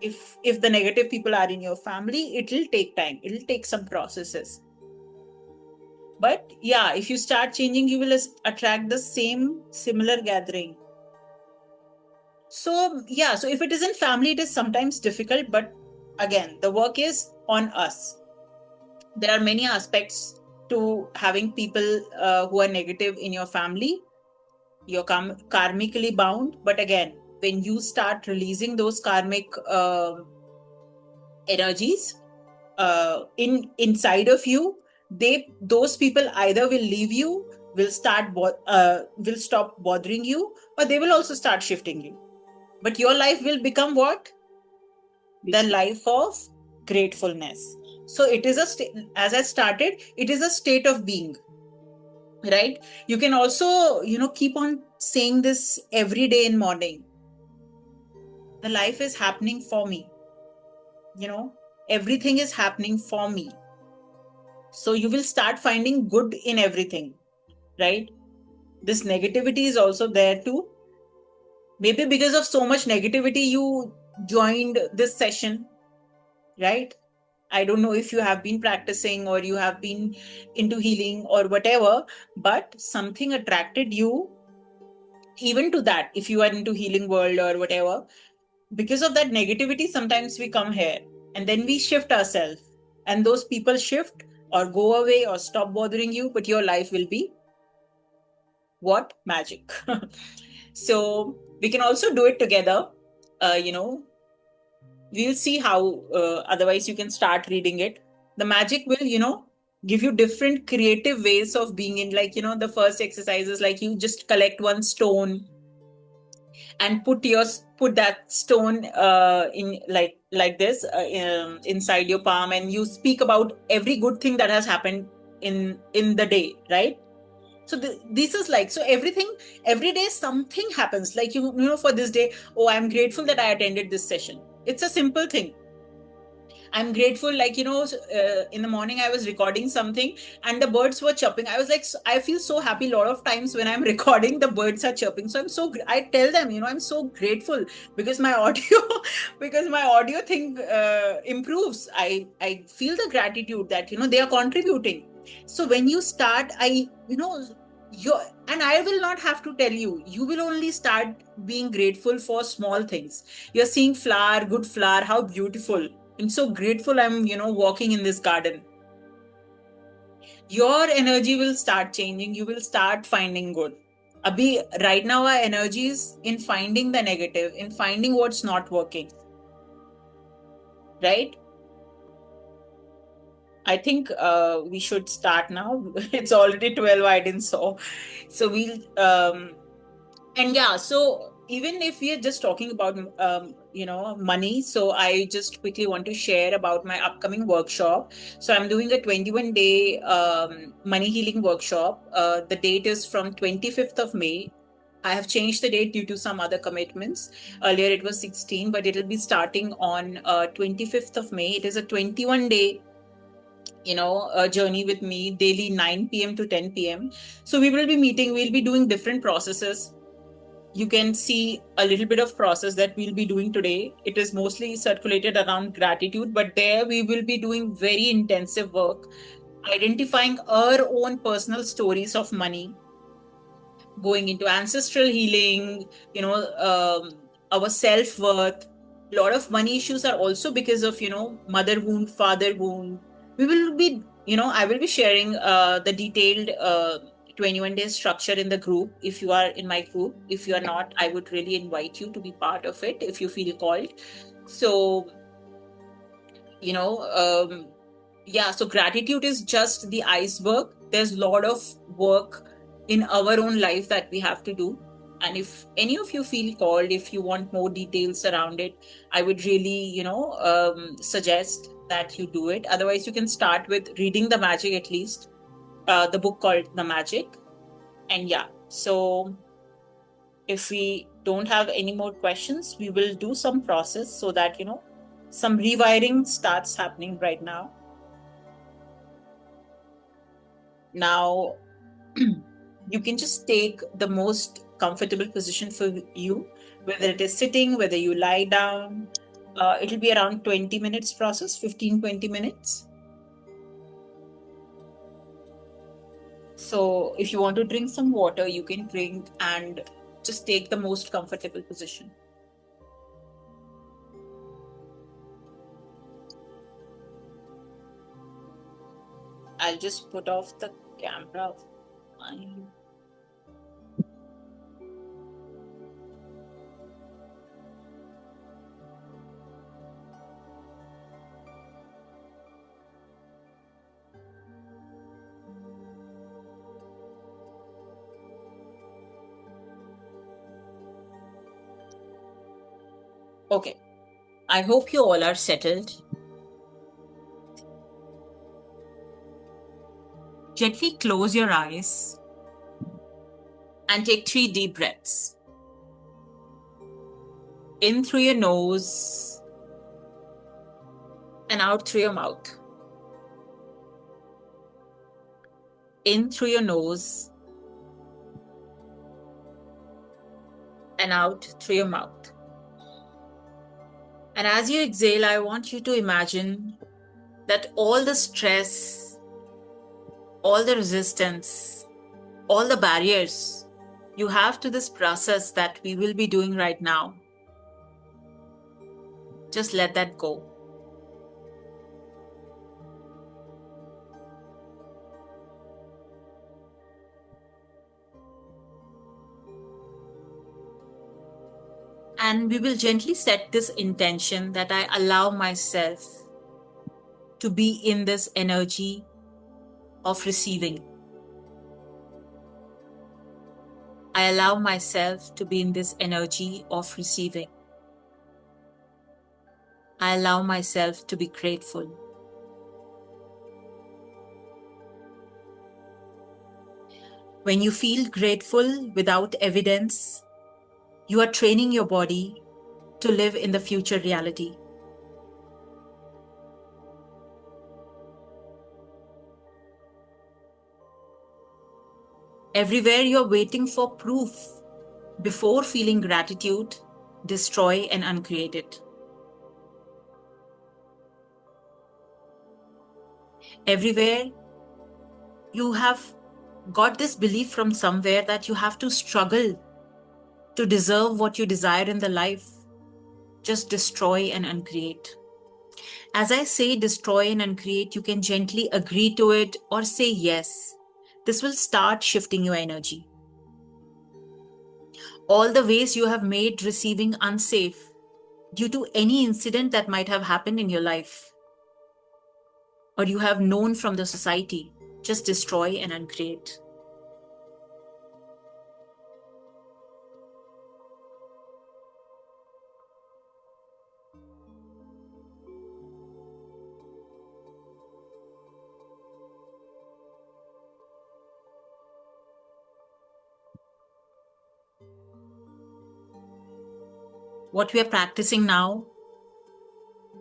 if the negative people are in your family, it'll take time. It'll take some processes. But yeah, if you start changing, you will attract the similar gathering. So yeah, so if it is in family, it is sometimes difficult, but again, the work is on us. There are many aspects to having people who are negative in your family. You're karmically bound, but again, when you start releasing those karmic energies inside of you, those people either will leave you, will stop bothering you, or they will also start shifting you. But your life will become what? The life of gratefulness. So it is as I started, it is a state of being, right? You can also, keep on saying this every day in morning. The life is happening for me. Everything is happening for me. So you will start finding good in everything, right? This negativity is also there too. Maybe because of so much negativity, you joined this session, right? I don't know if you have been practicing or you have been into healing or whatever, but something attracted you even to that. If you are into healing world or whatever, because of that negativity, sometimes we come here and then we shift ourselves, and those people shift or go away or stop bothering you, but your life will be what? Magic. So we can also do it together. We'll see how, otherwise you can start reading it. The magic will, give you different creative ways of being in, like, the first exercises, like you just collect one stone and put that stone in like this inside your palm, and you speak about every good thing that has happened in the day, right? So this is like, so every day something happens, like for this day, oh, I'm grateful that I attended this session. It's a simple thing. I'm grateful, like, in the morning I was recording something and the birds were chirping. I was like, I feel so happy a lot of times when I'm recording, the birds are chirping. So I tell them, I'm so grateful because my audio, because my audio thing improves. I feel the gratitude that, they are contributing. So when you start, you and I will not have to tell you, you will only start being grateful for small things. You're seeing flower, good flower, how beautiful. I'm so grateful I'm, walking in this garden. Your energy will start changing. You will start finding good. Abhi, right now our energy is in finding the negative, in finding what's not working. Right? I think we should start now. It's already 12, I didn't saw. So we'll and yeah, so even if we are just talking about money, so I just quickly want to share about my upcoming workshop. So I'm doing a 21-day money healing workshop. The date is from 25th of May. I have changed the date due to some other commitments. Earlier it was 16, but it'll be starting on 25th of May. It is a 21-day a journey with me daily, 9 p.m. to 10 p.m. So we will be meeting, we'll be doing different processes. You can see a little bit of process that we'll be doing today. It is mostly circulated around gratitude, but there we will be doing very intensive work, identifying our own personal stories of money, going into ancestral healing, our self-worth. A lot of money issues are also because of, mother wound, father wound. We will be, I will be sharing the detailed 21-day structure in the group if you are in my group. If you are not, I would really invite you to be part of it if you feel called. So, yeah, so gratitude is just the iceberg. There's a lot of work in our own life that we have to do. And if any of you feel called, if you want more details around it, I would really, suggest that you do it. Otherwise, you can start with reading The Magic, at least, the book called The Magic. And yeah, so if we don't have any more questions, we will do some process so that, some rewiring starts happening right now. Now, you can just take the most comfortable position for you, whether it is sitting, whether you lie down. It'll be around 20 minutes process, 15-20 minutes. So if you want to drink some water, you can drink and just take the most comfortable position. I'll just put off the camera of mine. Okay. I hope you all are settled. Gently close your eyes and take 3 deep breaths. In through your nose and out through your mouth. In through your nose and out through your mouth. And as you exhale, I want you to imagine that all the stress, all the resistance, all the barriers you have to this process that we will be doing right now, just let that go. And we will gently set this intention that I allow myself to be in this energy of receiving. I allow myself to be in this energy of receiving. I allow myself to be grateful. When you feel grateful without evidence, you are training your body to live in the future reality. Everywhere you're waiting for proof before feeling gratitude, destroy and uncreate it. Everywhere you have got this belief from somewhere that you have to struggle to deserve what you desire in the life, just destroy and uncreate. As I say destroy and uncreate, you can gently agree to it or say yes. This will start shifting your energy. All the ways you have made receiving unsafe due to any incident that might have happened in your life or you have known from the society, just destroy and uncreate. What we are practicing now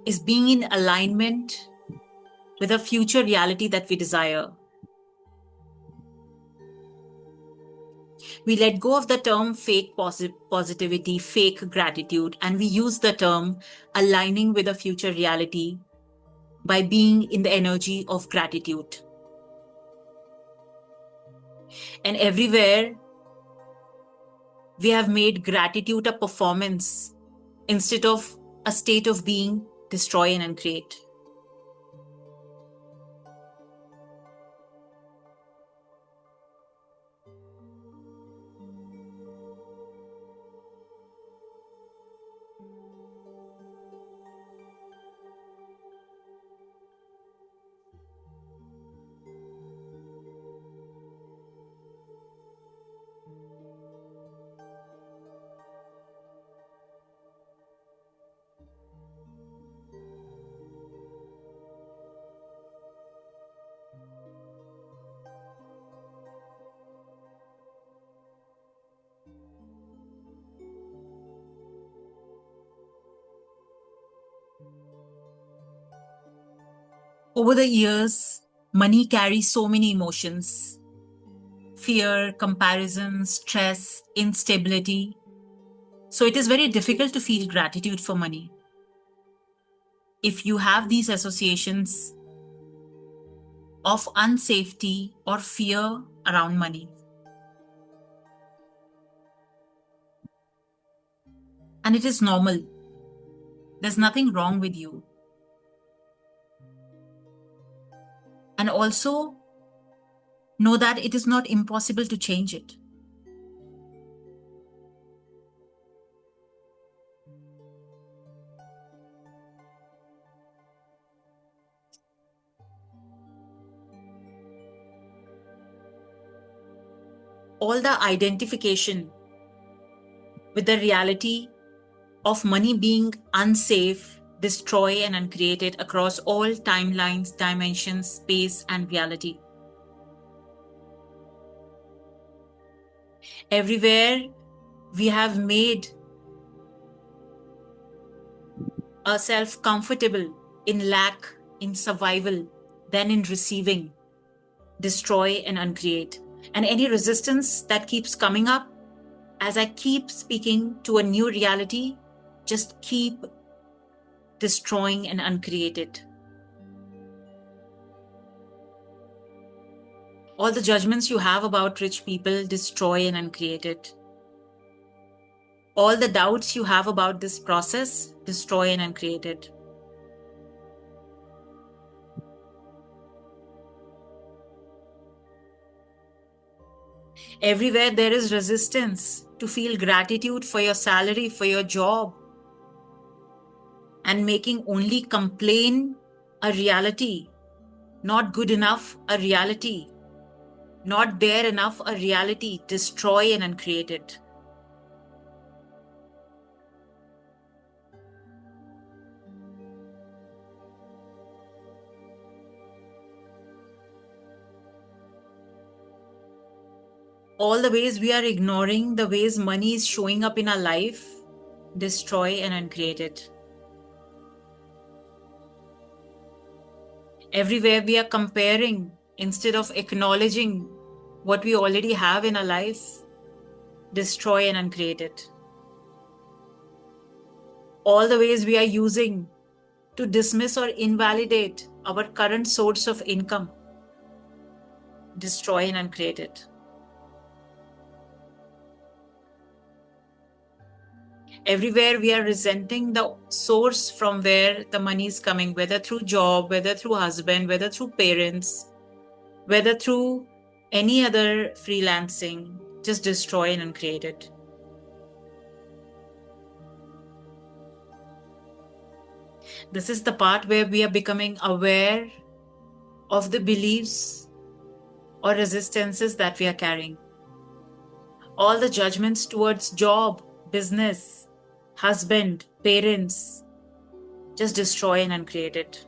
is being in alignment with a future reality that we desire. We let go of the term fake positivity, fake gratitude, and we use the term aligning with a future reality by being in the energy of gratitude. And everywhere we have made gratitude a performance instead of a state of being, destroy and uncreate. Over the years, money carries so many emotions: fear, comparison, stress, instability. So it is very difficult to feel gratitude for money if you have these associations of unsafety or fear around money. And it is normal. There's nothing wrong with you. And also know that it is not impossible to change it. All the identification with the reality of money being unsafe, destroy and uncreated across all timelines, dimensions, space, and reality. Everywhere we have made ourselves comfortable in lack, in survival, than in receiving, destroy and uncreate. And any resistance that keeps coming up, as I keep speaking to a new reality, just keep destroying and uncreate it. All the judgments you have about rich people, destroy and uncreate it. All the doubts you have about this process, destroy and uncreate it. Everywhere there is resistance to feel gratitude for your salary, for your job, and making only complain a reality, not good enough a reality, not there enough a reality, destroy and uncreate it. All the ways we are ignoring the ways money is showing up in our life, destroy and uncreate it. Everywhere we are comparing instead of acknowledging what we already have in our life, destroy and uncreate it. All the ways we are using to dismiss or invalidate our current source of income, destroy and uncreate it. Everywhere we are resenting the source from where the money is coming, whether through job, whether through husband, whether through parents, whether through any other freelancing, just destroy and uncreate it. This is the part where we are becoming aware of the beliefs or resistances that we are carrying. All the judgments towards job, business, husband, parents, just destroy and uncreate it.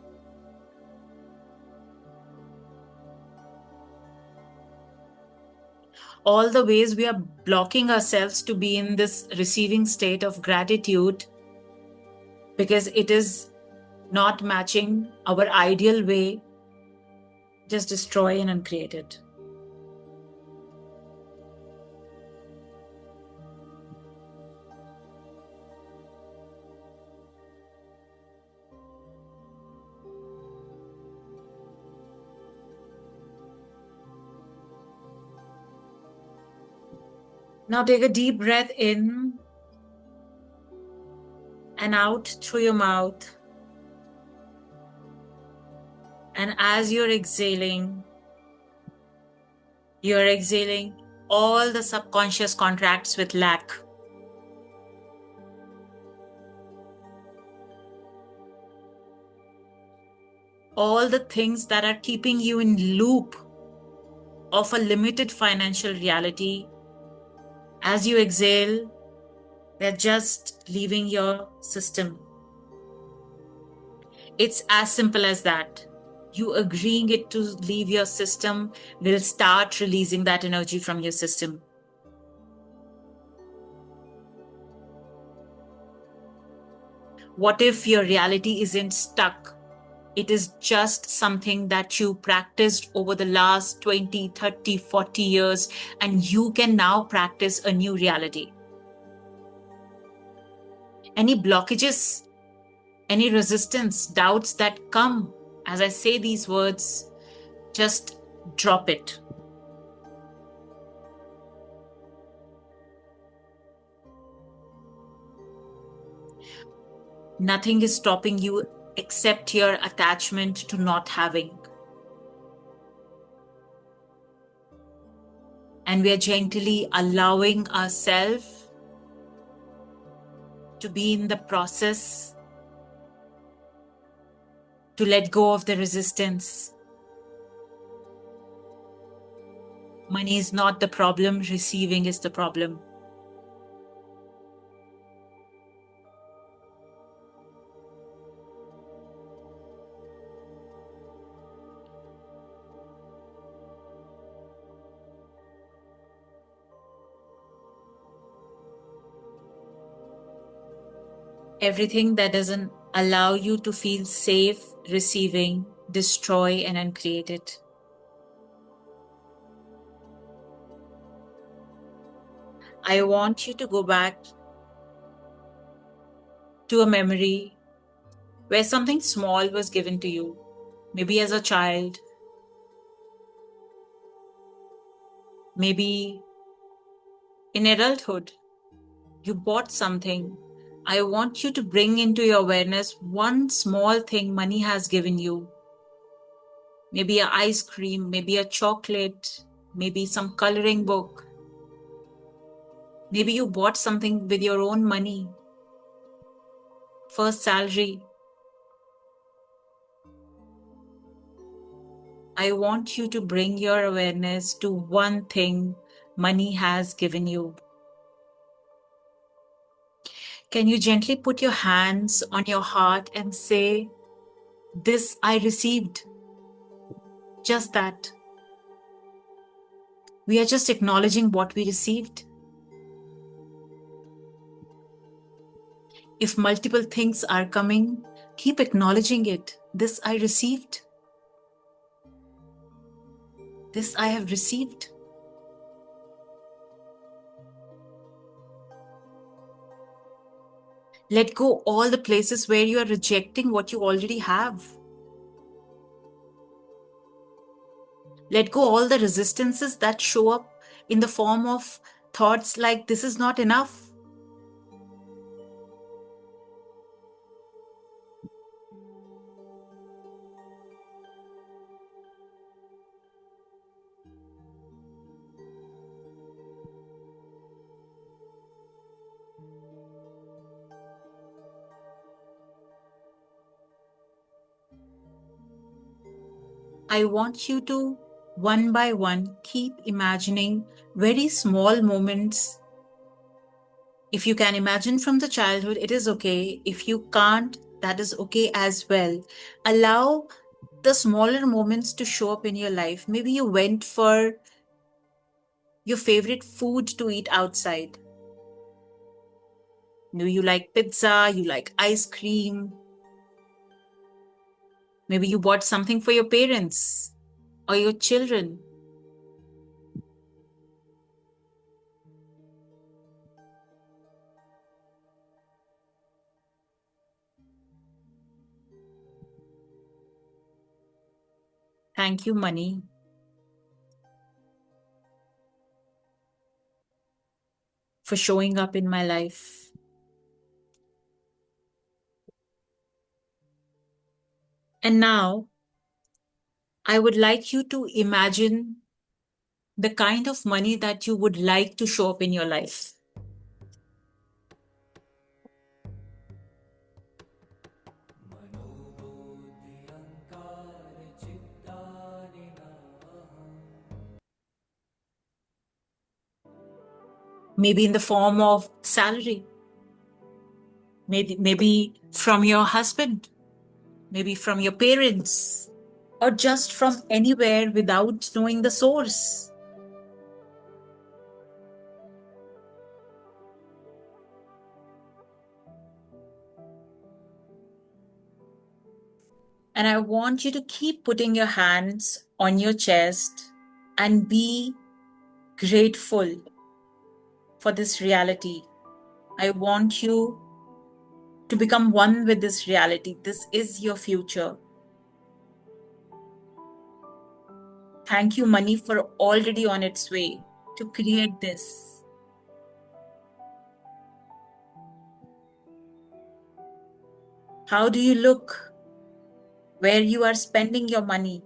All the ways we are blocking ourselves to be in this receiving state of gratitude because it is not matching our ideal way, just destroy and uncreate it. Now take a deep breath in and out through your mouth. And as you're exhaling all the subconscious contracts with lack. All the things that are keeping you in loop of a limited financial reality. As you exhale, they're just leaving your system. It's as simple as that. You agreeing it to leave your system will start releasing that energy from your system. What if your reality isn't stuck? It is just something that you practiced over the last 20, 30, 40 years, and you can now practice a new reality. Any blockages, any resistance, doubts that come as I say these words, just drop it. Nothing is stopping you except your attachment to not having. And we are gently allowing ourselves to be in the process to let go of the resistance. Money is not the problem, receiving is the problem. Everything that doesn't allow you to feel safe receiving, destroy and uncreate it. I want you to go back to a memory where something small was given to you, maybe as a child, maybe in adulthood, you bought something. I want you to bring into your awareness one small thing money has given you. Maybe an ice cream, maybe a chocolate, maybe some coloring book. Maybe you bought something with your own money. First salary. I want you to bring your awareness to one thing money has given you. Can you gently put your hands on your heart and say, "This I received." Just that. We are just acknowledging what we received. If multiple things are coming, keep acknowledging it. This I received. This I have received. Let go all the places where you are rejecting what you already have. Let go all the resistances that show up in the form of thoughts like this is not enough. I want you to, one by one, keep imagining very small moments. If you can imagine from the childhood, it is okay. If you can't, that is okay as well. Allow the smaller moments to show up in your life. Maybe you went for your favorite food to eat outside. Maybe you like pizza, you like ice cream. Maybe you bought something for your parents or your children. Thank you, money, for showing up in my life. And now, I would like you to imagine the kind of money that you would like to show up in your life. Maybe in the form of salary, maybe from your husband, maybe from your parents, or just from anywhere without knowing the source. And I want you to keep putting your hands on your chest and be grateful for this reality. I want you to become one with this reality. This is your future. Thank you, money, for already on its way to create this. How do you look where you are spending your money?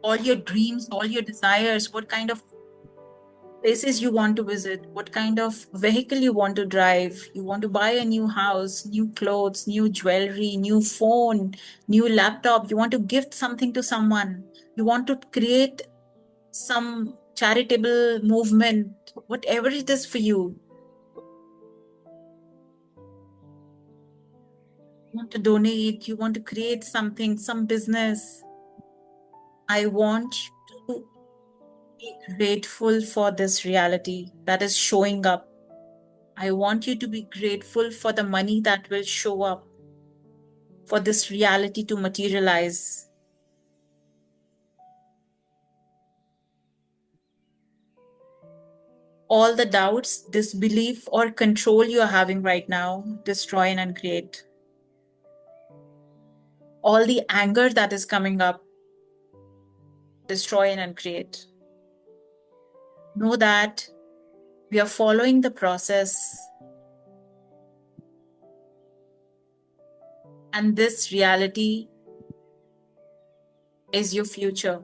All your dreams, all your desires, what kind of places you want to visit, what kind of vehicle you want to drive. You want to buy a new house, new clothes, new jewelry, new phone, new laptop. You want to gift something to someone. You want to create some charitable movement, whatever it is for you. You want to donate, you want to create something, some business. I want you to be grateful for this reality that is showing up. I want you to be grateful for the money that will show up, for this reality to materialize. All the doubts, disbelief, or control you are having right now, destroy and uncreate. All the anger that is coming up, destroy and uncreate. Know that we are following the process, and this reality is your future.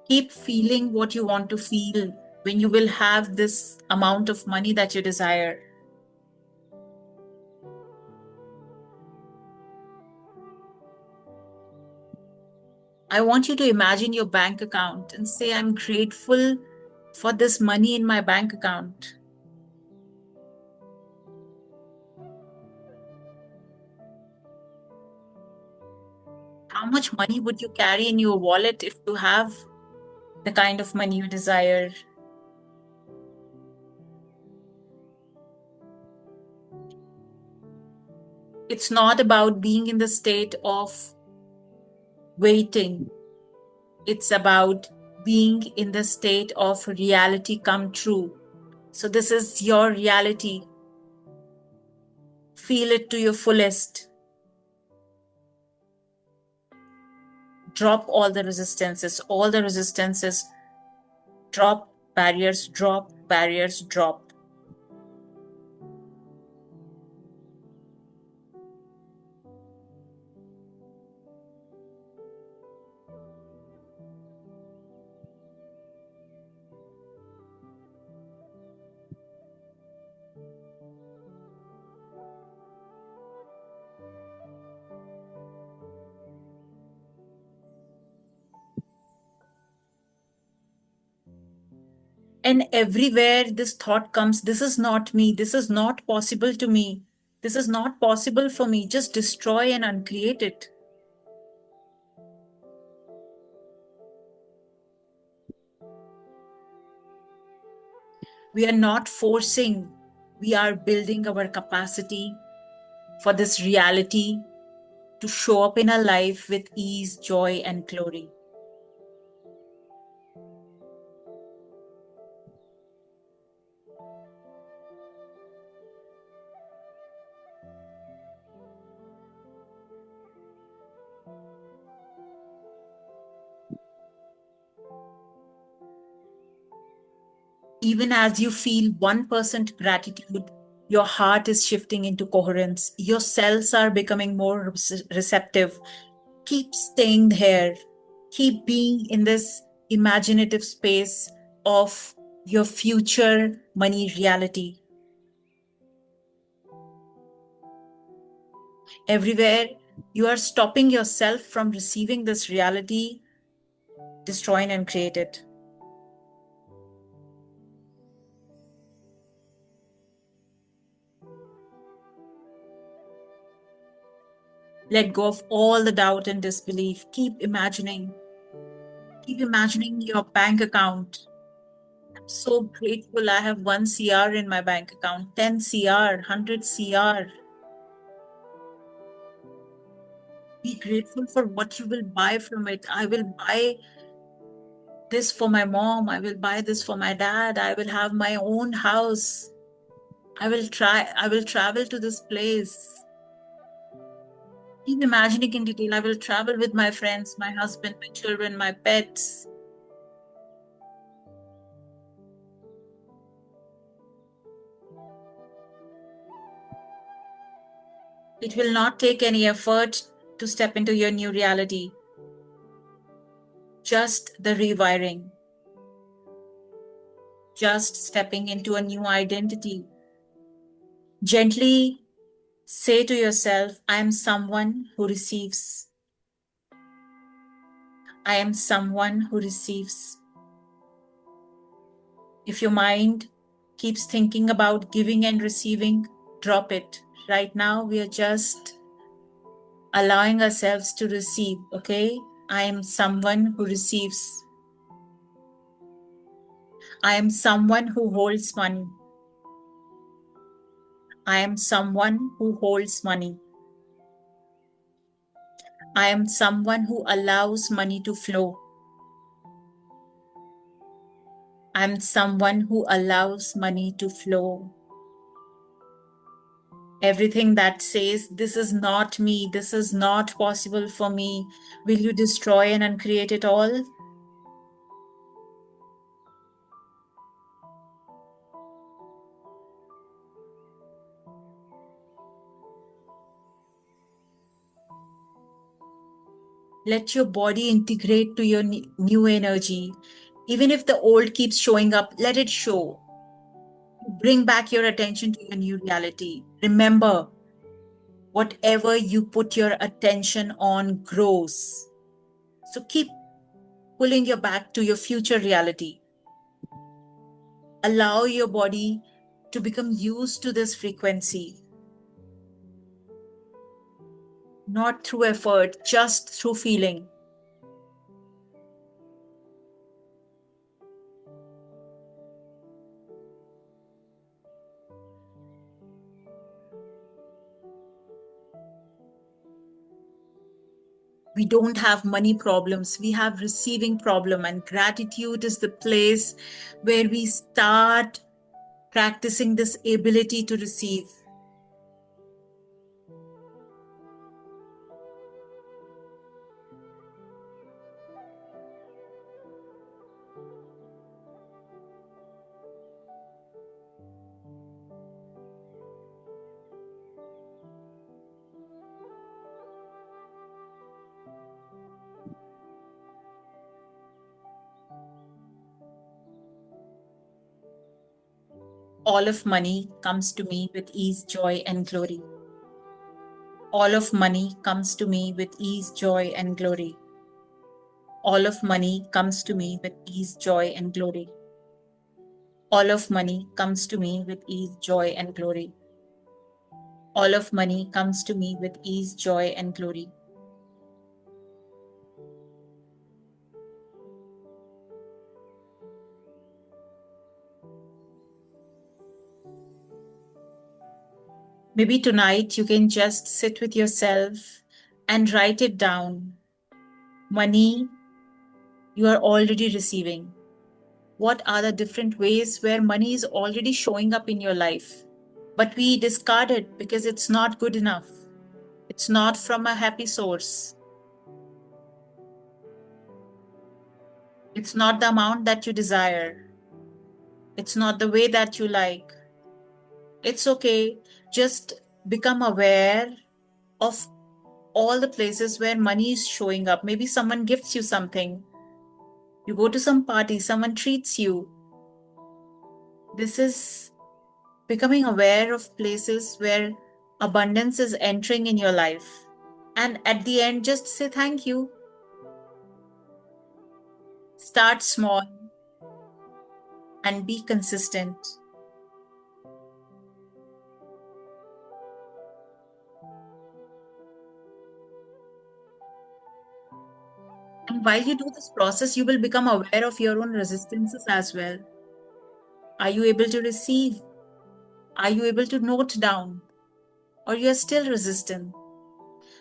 Keep feeling what you want to feel when you will have this amount of money that you desire. I want you to imagine your bank account and say, I'm grateful for this money in my bank account. How much money would you carry in your wallet if you have the kind of money you desire? It's not about being in the state of waiting. It's about being in the state of reality come true. So this is your reality. Feel it to your fullest. Drop all the resistances. All the resistances. Drop barriers, drop barriers, drop. And everywhere this thought comes, this is not me, this is not possible to me, this is not possible for me, just destroy and uncreate it. We are not forcing, we are building our capacity for this reality to show up in our life with ease, joy, and glory. Even as you feel 1% gratitude, your heart is shifting into coherence. Your cells are becoming more receptive. Keep staying there. Keep being in this imaginative space of your future money reality. Everywhere you are stopping yourself from receiving this reality, destroy and create it. Let go of all the doubt and disbelief. Keep imagining. Keep imagining your bank account. I'm so grateful I have 1 CR in my bank account, 10 CR, 100 CR. Be grateful for what you will buy from it. I will buy this for my mom. I will buy this for my dad. I will have my own house. I will travel to this place. Keep imagining in detail. I will travel with my friends, my husband, my children, my pets. It will not take any effort to step into your new reality. Just the rewiring. Just stepping into a new identity. Gently say to yourself, I am someone who receives. I am someone who receives. If your mind keeps thinking about giving and receiving, drop it. Right now, we are just allowing ourselves to receive, okay? I am someone who receives. I am someone who holds money. I am someone who holds money. I am someone who allows money to flow. I am someone who allows money to flow. Everything that says, this is not me, this is not possible for me, will you destroy and uncreate it all? Let your body integrate to your new energy. Even if the old keeps showing up, let it show. Bring back your attention to your new reality. Remember, whatever you put your attention on grows. So keep pulling your back to your future reality. Allow your body to become used to this frequency. not through effort, just through feeling. We don't have money problems, we have receiving problem, and gratitude is the place where we start practicing this ability to receive. All of money comes to me with ease, joy, and glory. All of money comes to me with ease, joy, and glory. All of money comes to me with ease, joy, and glory. All of money comes to me with ease, joy, and glory. All of money comes to me with ease, joy, and glory. Maybe tonight you can just sit with yourself and write it down. Money you are already receiving. What are the different ways where money is already showing up in your life? But we discard it because it's not good enough. It's not from a happy source. It's not the amount that you desire. It's not the way that you like. It's okay. Just become aware of all the places where money is showing up. Maybe someone gifts you something. You go to some party, someone treats you. This is becoming aware of places where abundance is entering in your life. And at the end, just say thank you. Start small and be consistent. And while you do this process, you will become aware of your own resistances as well. Are you able to receive? Are you able to note down? Or you're still resistant?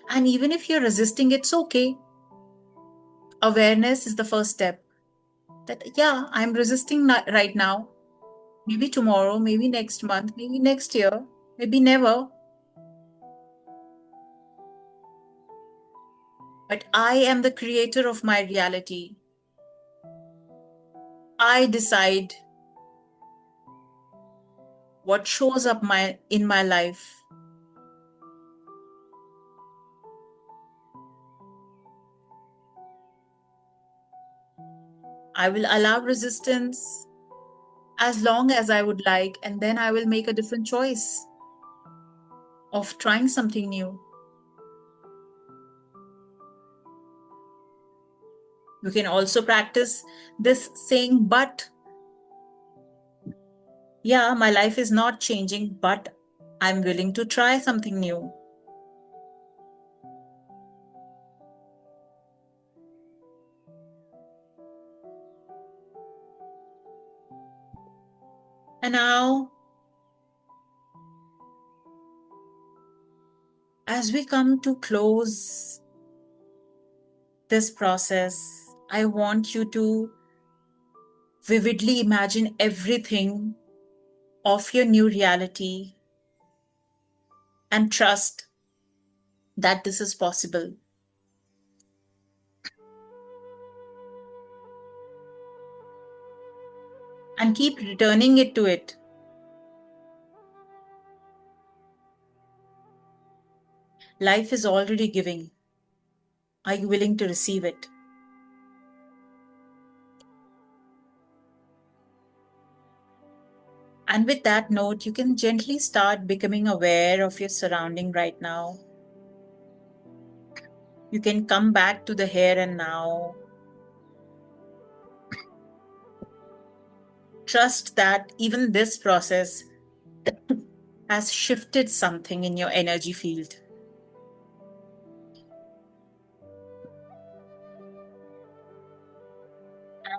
And even if you're resisting, it's okay. Awareness is the first step. That, yeah, I'm resisting right now. Maybe tomorrow, maybe next month, maybe next year, maybe never. But I am the creator of my reality. I decide what shows up in my life. I will allow resistance as long as I would like, and then I will make a different choice of trying something new. You can also practice this saying, but yeah, my life is not changing, but I'm willing to try something new. And now, as we come to close this process, I want you to vividly imagine everything of your new reality and trust that this is possible. And keep returning it to it. Life is already giving. Are you willing to receive it? And with that note, you can gently start becoming aware of your surrounding right now. You can come back to the here and now. Trust that even this process has shifted something in your energy field.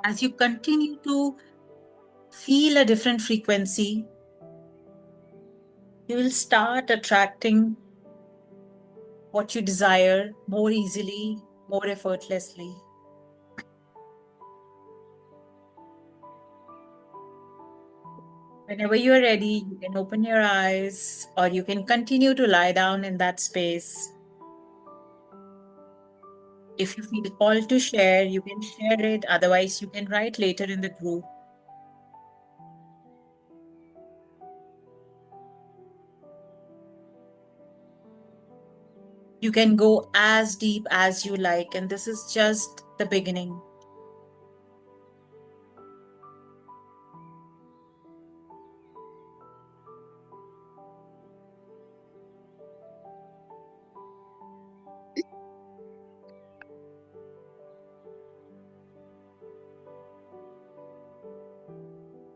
As you continue to feel a different frequency, you will start attracting what you desire more easily, more effortlessly. Whenever you are ready, you can open your eyes or you can continue to lie down in that space. If you feel called to share, you can share it. Otherwise, you can write later in the group. You can go as deep as you like, and this is just the beginning.